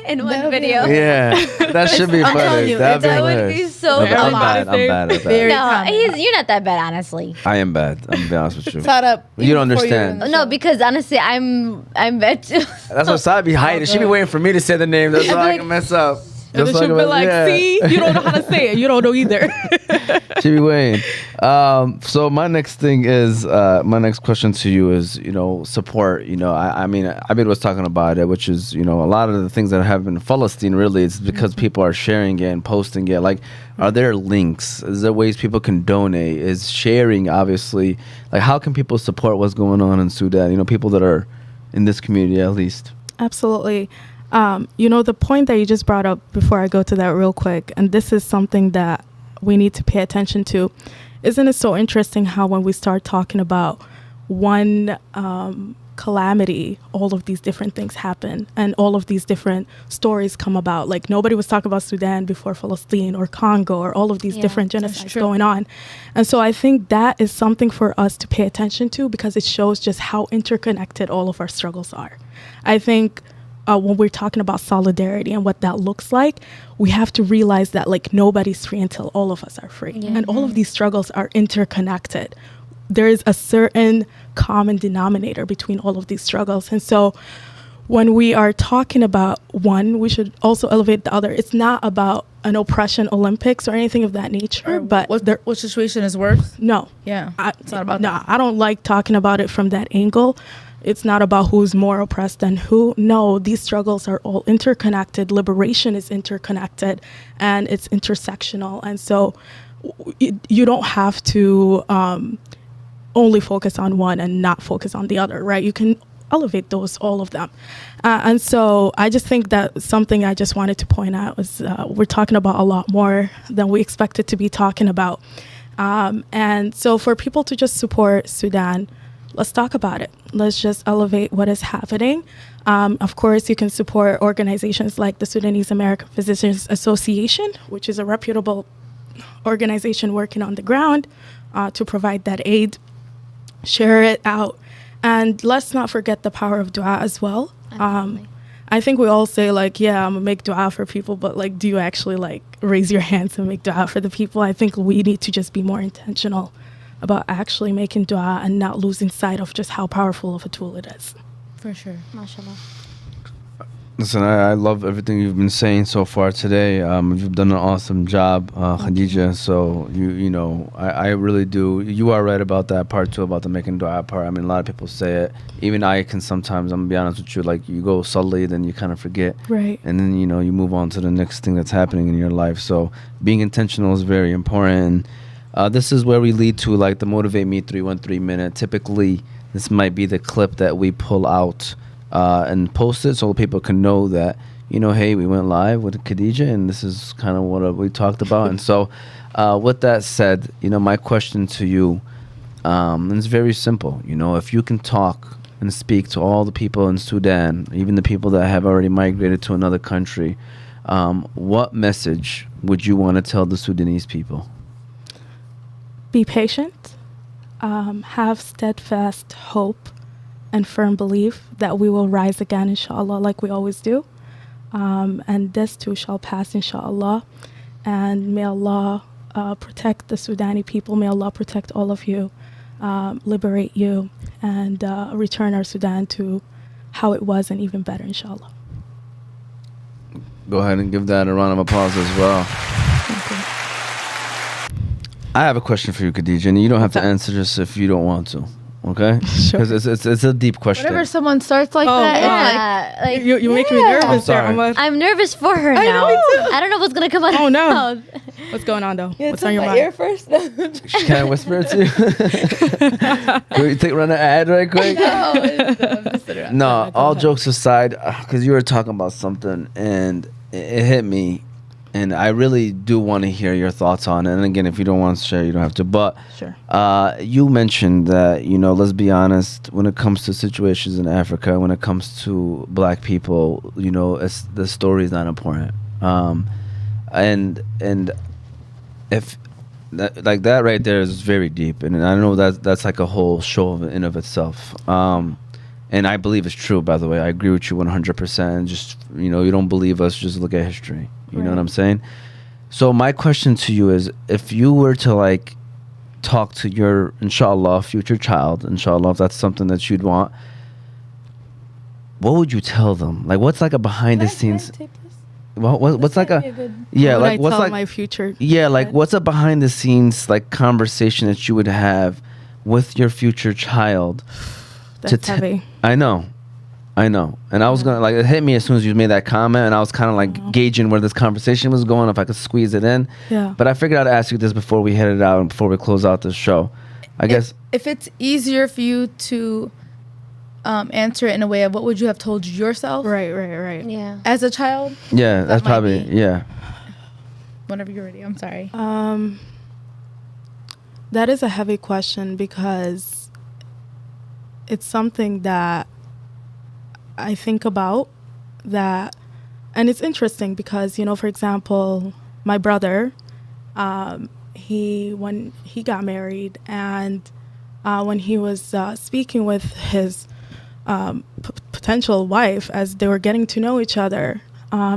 in one video. Yeah, that should be I'm telling funny. you, That'd be that would hilarious. be so I'm funny. bad. I'm bad. Very No, common. you're not that bad, honestly. I am bad. I'm gonna be honest with you. Thought up. You don't even before understand. were in the No, show. because honestly, I'm bad too. That's what Sarah be hiding. She be waiting for me to say the name. That's why I can mess up. And then she'll be like, see, you don't know how to say it. You don't know either. She be waiting. So my next question to you is, support. I mean, Abid was talking about it, which is, a lot of the things that happen in Palestine, really, it's because people are sharing it and posting it. Like, are there links? Is there ways people can donate? Is sharing, obviously, like, how can people support what's going on in Sudan? People that are in this community, at least. Absolutely. The point that you just brought up before I go to that real quick, and this is something that we need to pay attention to. Isn't it so interesting how when we start talking about one calamity, all of these different things happen and all of these different stories come about. Like nobody was talking about Sudan before Palestine or Congo or all of these different genocides going on. And so I think that is something for us to pay attention to because it shows just how interconnected all of our struggles are. I think when we're talking about solidarity and what that looks like, we have to realize that like nobody's free until all of us are free. And all of these struggles are interconnected. There is a certain common denominator between all of these struggles. And so when we are talking about one, we should also elevate the other. It's not about an oppression Olympics or anything of that nature. But what situation is worse? No. Yeah. It's not about that. I don't like talking about it from that angle. It's not about who's more oppressed than who. No, these struggles are all interconnected. Liberation is interconnected and it's intersectional. And so you don't have to only focus on one and not focus on the other, right? You can elevate those, all of them. And so I just think that something I just wanted to point out was we're talking about a lot more than we expected to be talking about. And so for people to just support Sudan, let's talk about it. Let's just elevate what is happening. Of course, you can support organizations like the Sudanese American Physicians Association, which is a reputable organization working on the ground to provide that aid. Share it out. And let's not forget the power of dua as well. I think we all say like, yeah, I'm gonna make dua for people, but like, do you actually like raise your hands and make dua for the people? I think we need to just be more intentional about actually making dua and not losing sight of just how powerful of a tool it is. For sure. MashaAllah. Listen, I love everything you've been saying so far today. You've done an awesome job, Khadija. So you know, I really do. You are right about that part too, about the making dua part. I mean, a lot of people say it. Even I can sometimes. I'm gonna be honest with you. Like you go sully, then you kind of forget, right? And then you know you move on to the next thing that's happening in your life. So being intentional is very important. This is where we lead to like the Motivate Me 313 minute. Typically, this might be the clip that we pull out. And post it so people can know that, you know, hey, we went live with Khadija and this is kind of what we talked about. And so with that said, you know, my question to you is very simple. You know, if you can talk and speak to all the people in Sudan, even the people that have already migrated to another country, what message would you want to tell the Sudanese people? Be patient, have steadfast hope and firm belief that we will rise again, inshallah, like we always do. And this too shall pass, inshallah. And may Allah protect the Sudani people. May Allah protect all of you, liberate you, and return our Sudan to how it was and even better, inshallah. Go ahead and give that a round of applause as well. Thank you. I have a question for you, Khadija, and you don't have to answer this if you don't want to. Okay, Sure. because it's a deep question. Whenever someone starts like that, Yeah, like You're making me nervous. I'm sorry. there. I'm nervous for her I now. know, me too. I don't know what's gonna come out. Oh, of no. her mouth. What's going on, though? Yeah, What's on your mind? first? Can I whisper it to you? Can we run an ad right quick? No, all jokes aside, because you were talking about something and it hit me, and I really do want to hear your thoughts on it. And again, if you don't want to share, you don't have to. But Sure. you mentioned that, you know, let's be honest, when it comes to situations in Africa, when it comes to black people, you know, the story is not important. And if like that right there is very deep, and I know that's like a whole show in of itself. And I believe it's true, by the way. I agree with you 100%. Just, you know, you don't believe us, just look at history. You know what I'm saying? So my question to you is, if you were to like talk to your, inshallah, future child, inshallah, if that's something that you'd want, what would you tell them? Like, what's like a behind the scenes? What's like a, yeah, like what's like my future? Yeah, like what's a behind the scenes like conversation that you would have with your future child? That's heavy. I know. And I was gonna, like, it hit me as soon as you made that comment, and I was kind of like gauging where this conversation was going, if I could squeeze it in. Yeah. But I figured I'd ask you this before we head it out and before we close out this show. I guess if it's easier for you to answer it in a way of what would you have told yourself Right. Yeah. as a child, yeah, that's might probably be. yeah. whenever you're ready. I'm sorry. That is a heavy question because it's something that I think about, that, and it's interesting because, you know, for example, my brother, when he got married, and when he was speaking with his potential wife, as they were getting to know each other,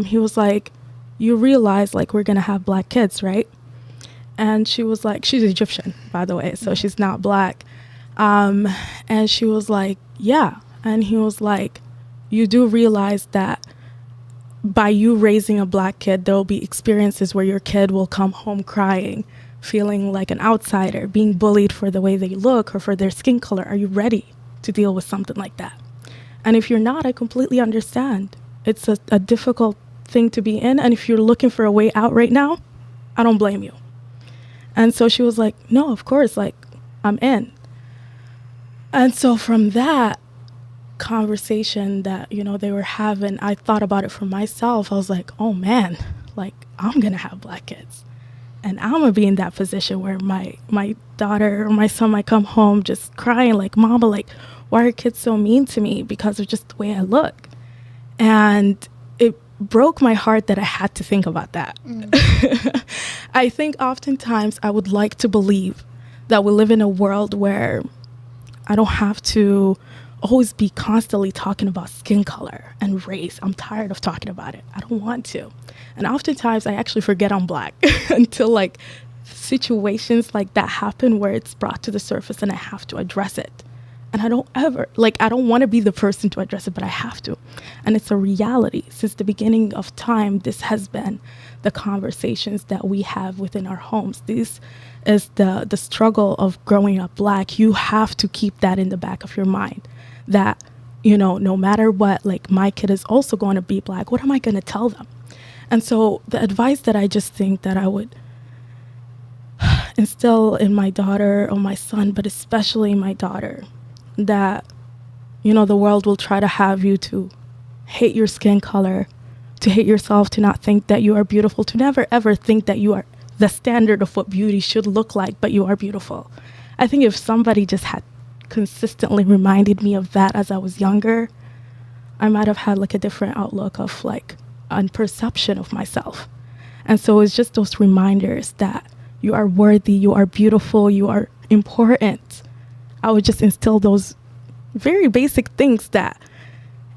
he was like, you realize, like, we're gonna have black kids, right? And she was like, she's Egyptian, by the way, so she's not black. And she was like, yeah. And he was like, you do realize that by you raising a black kid, there will be experiences where your kid will come home crying, feeling like an outsider, being bullied for the way they look or for their skin color. Are you ready to deal with something like that? And if you're not, I completely understand. It's a difficult thing to be in. And if you're looking for a way out right now, I don't blame you. And so she was like, no, of course, like, I'm in. And so from that conversation that, you know, they were having, I thought about it for myself. I was like, oh man, like, I'm gonna have black kids, and I'm gonna be in that position where my daughter or my son might come home just crying like, mama, like, why are kids so mean to me because of just the way I look? And it broke my heart that I had to think about that. I think oftentimes I would like to believe that we live in a world where I don't have to always be constantly talking about skin color and race. I'm tired of talking about it. I don't want to. And oftentimes I actually forget I'm black until like situations like that happen where it's brought to the surface and I have to address it. And I don't want to be the person to address it, but I have to. And it's a reality. Since the beginning of time, this has been the conversations that we have within our homes. This is the struggle of growing up black. You have to keep that in the back of your mind, that, you know, no matter what, like, my kid is also going to be black. What am I going to tell them? And so the advice that I just think that I would instill in my daughter or my son, but especially my daughter, that, you know, the world will try to have you to hate your skin color, to hate yourself, to not think that you are beautiful, to never ever think that you are the standard of what beauty should look like, but you are beautiful. I think if somebody just had consistently reminded me of that as I was younger, I might have had like a different outlook of like a perception of myself. And so it's just those reminders that you are worthy, you are beautiful, you are important. I would just instill those very basic things that,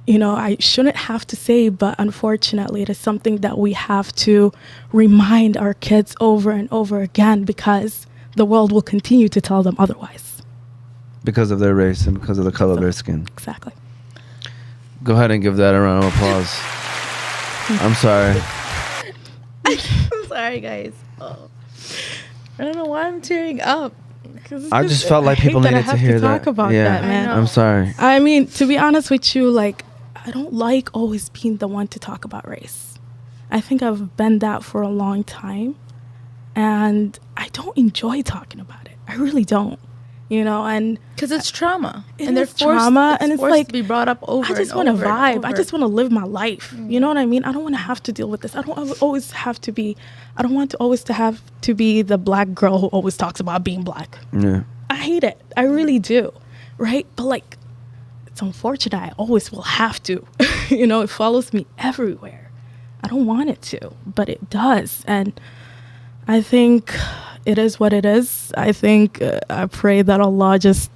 you know, I shouldn't have to say, but unfortunately it is something that we have to remind our kids over and over again, because the world will continue to tell them otherwise. Because of their race and because of the color of their skin. Exactly. Go ahead and give that a round of applause. I'm sorry. I'm sorry, guys. Oh. I don't know why I'm tearing up. I just felt like people needed to hear that. Talk about yeah, that, man. I'm sorry. I mean, to be honest with you, like, I don't like always being the one to talk about race. I think I've been that for a long time, and I don't enjoy talking about it. I really don't. You know, and because it's trauma, and they're trauma, and it's like to be brought up over. I just want to vibe. I just want to live my life. You know what I mean? I don't want to have to deal with this. I don't always have to be. I don't want to always to have to be the black girl who always talks about being black. Yeah, I hate it. I really do. Right? But like, it's unfortunate. I always will have to. You know, it follows me everywhere. I don't want it to, but it does, and I think it is what it is. I think I pray that Allah just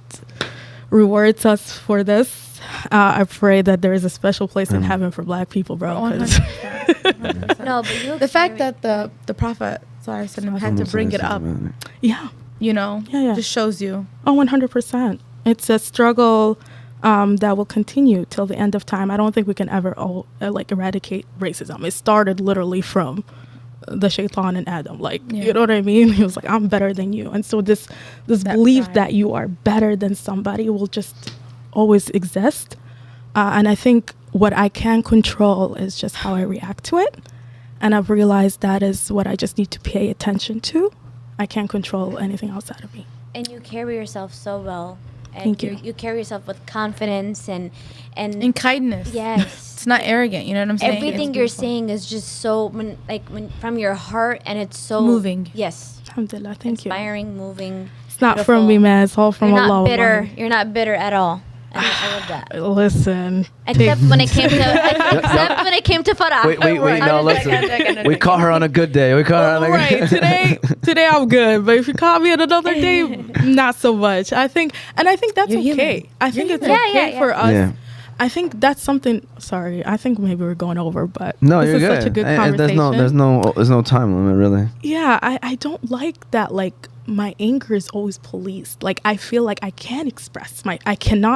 rewards us for this. I pray that there is a special place in heaven for black people, bro. 100%. No, but the fact that the Prophet had to bring it up, yeah, you know, just shows you. Oh, 100%. It's a struggle that will continue till the end of time. I don't think we can ever like eradicate racism. It started literally from the shaitan and Adam, like, you know what I mean? He was like, I'm better than you. And so this belief that you are better than somebody will just always exist. And I think what I can control is just how I react to it. And I've realized that is what I just need to pay attention to. I can't control anything outside of me. And you carry yourself so well. And Thank you. You carry yourself with confidence and kindness. Yes. It's not arrogant, you know what I'm saying? Everything you're saying is just so when from your heart, and it's so moving. Yes. Alhamdulillah, thank you. Inspiring, moving. It's not beautiful. from me, man. It's all from You're Allah. not bitter. You're not bitter at all. And I love that. Listen. Except when it came to Farah. Wait, no, I'm just listen. joking. We caught her on a good day. We caught her on a Right. good Today I'm good. But if you caught me on another day, not so much. I think that's You're okay. human. I think You're it's human. okay Yeah. for us. Yeah. I think that's something. Sorry, I think maybe we're going over, but No, this you're is good. such a good There's conversation. there's no time limit really. Yeah, I don't like that. Like my anger is always policed. Like I feel like I cannot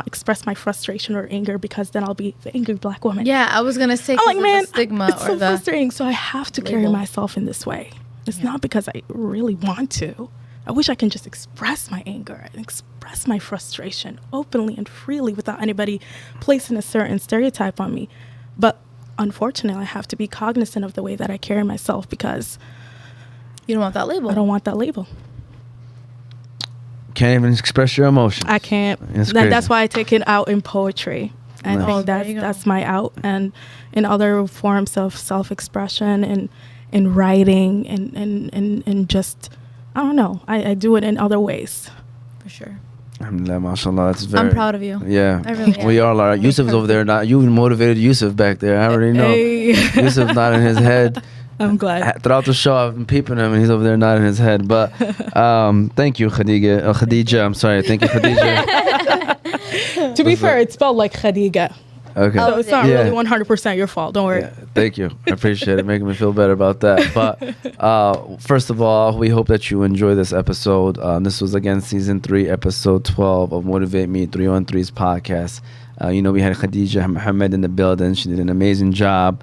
express my frustration or anger because then I'll be the angry black woman. Yeah, I was gonna say I'm like, 'cause of man, the stigma it's or so the frustrating. So I have to carry label. myself in this way. It's not because I really want to. I wish I can just express my anger and express my frustration openly and freely without anybody placing a certain stereotype on me. But unfortunately, I have to be cognizant of the way that I carry myself because you don't want that label. I don't want that label. Can't even express your emotions. I can't. It's crazy. That's why I take it out in poetry. I Nice. think Oh, there you go. that's my out, and in other forms of self-expression and in writing and just I don't know. I do it in other ways. For sure. Alhamdulillah, mashallah. That's very. I'm proud of you. Yeah, I really we am. all are. Yusuf's over there. Not you motivated Yusuf back there. I already know. Hey. Yusuf's nodding his head. I'm glad. Throughout the show, I've been peeping him, and he's over there nodding his head. But thank you, Khadija. I'm sorry. Thank you, Khadija. To be fair, it's spelled like Khadega. Okay. So it's not Yeah. really 100% your fault. Don't worry. Yeah, thank you. I appreciate it. Making me feel better about that. But first of all, we hope that you enjoy this episode. This was, again, Season 3, Episode 12 of Motivate Me 313's podcast. We had Khadega Mohamed in the building. She did an amazing job.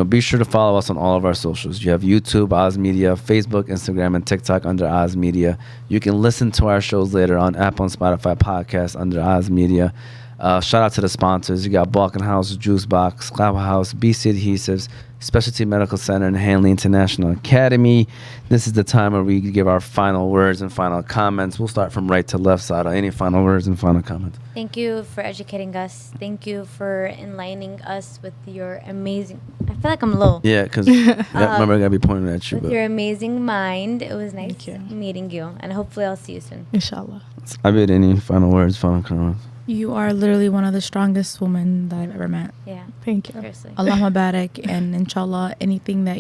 Be sure to follow us on all of our socials. You have YouTube, Oz Media, Facebook, Instagram, and TikTok under Oz Media. You can listen to our shows later on Apple and Spotify podcasts under Oz Media. Shout out to the sponsors. You got Balkan House, Juicebox, Qahwah House, BC Adhesives, Specialty Medical Center, and Hanley International Academy. This is the time where we give our final words and final comments. We'll start from right to left side. Any final words and final comments? Thank you for educating us. Thank you for enlightening us with your amazing. I feel like I'm low. Yeah, because remember, I got to be pointing at you. With But your amazing mind. It was nice Thank you. meeting you. And hopefully I'll see you soon. Inshallah. I bet any final words, final comments? You are literally one of the strongest women that I've ever met. Yeah. Thank you. Seriously. Allahumma barak, and inshallah, anything that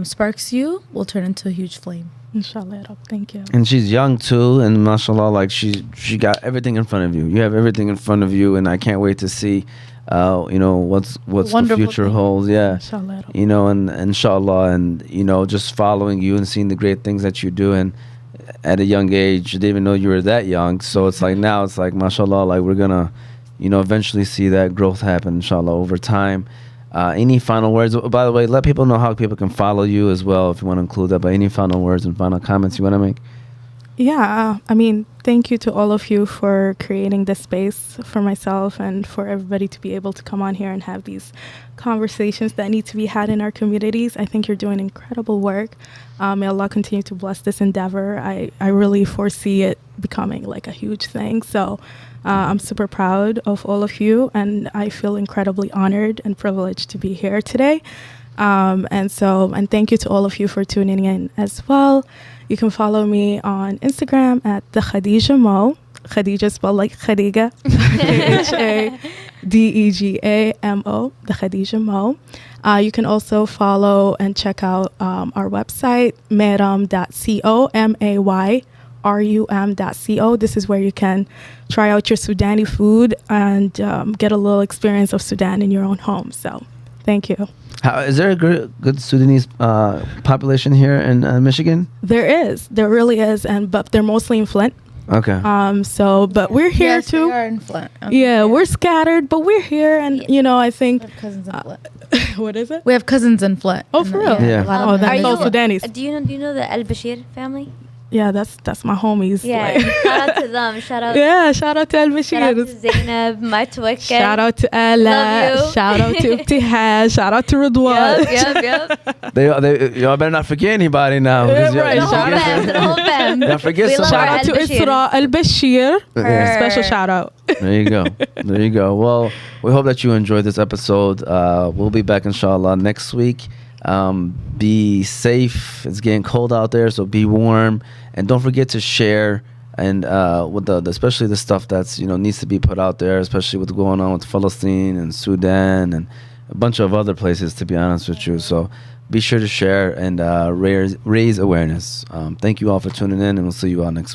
sparks you will turn into a huge flame. Inshallah. ya Rab. Thank you. And she's young too, and mashallah, like she got everything in front of you. You have everything in front of you, and I can't wait to see, what's the Wonderful future thing. holds. Yeah, Inshallah. ya Rab. and inshallah, and just following you and seeing the great things that you do, and at a young age, you didn't even know you were that young. So it's like now, it's like mashallah, like we're gonna, eventually see that growth happen, inshallah, over time. Any final words? By the way, let people know how people can follow you as well, if you want to include that. But any final words and final comments you want to make? Yeah, thank you to all of you for creating this space for myself and for everybody to be able to come on here and have these conversations that need to be had in our communities. I think you're doing incredible work. May Allah continue to bless this endeavor. I really foresee it becoming like a huge thing. So I'm super proud of all of you, and I feel incredibly honored and privileged to be here today. And thank you to all of you for tuning in as well. You can follow me on Instagram at the Khadega Mo. Khadija spelled like Khadega. Khadegamo. The Khadega Mo. You can also follow and check out our website, mayrum.co, mayrum.co. This is where you can try out your Sudani food and get a little experience of Sudan in your own home. So thank you. Is there a good Sudanese population here in Michigan? There really is, but they're mostly in Flint. Okay. But we're here Yes, too. we are in Flint. Okay. Yeah, we're scattered, but we're here, and I think We have cousins in Flint. what is it? We have cousins in Flint. Oh, for real? Yeah. a lot of Oh, them. that's Are all you- Sudanese. Do you know the Al Bashir family? Yeah, that's my homies. Yeah. like- Shout out to them. Shout out. yeah, shout out to Al Shout out to Bashir. Zainab, my Twicker. Shout out to Ella. Love you. Shout out to Ibtihaj. Shout out to Ridwan. Yep. They y'all better not forget anybody now. because Yeah, right. y'all- The whole Shout fam. The whole fam. Y'all forget We love somebody. Shout our out to Al Bashir. Isra Al Bashir. Yeah. Special shout out. There you go. There you go. Well, we hope that you enjoyed this episode. We'll be back, inshallah, next week. Be safe. It's getting cold out there, so be warm. And don't forget to share and with the especially the stuff that's needs to be put out there, especially what's going on with Palestine and Sudan and a bunch of other places, to be honest with you. So be sure to share and raise awareness. Thank you all for tuning in, and we'll see you all next week.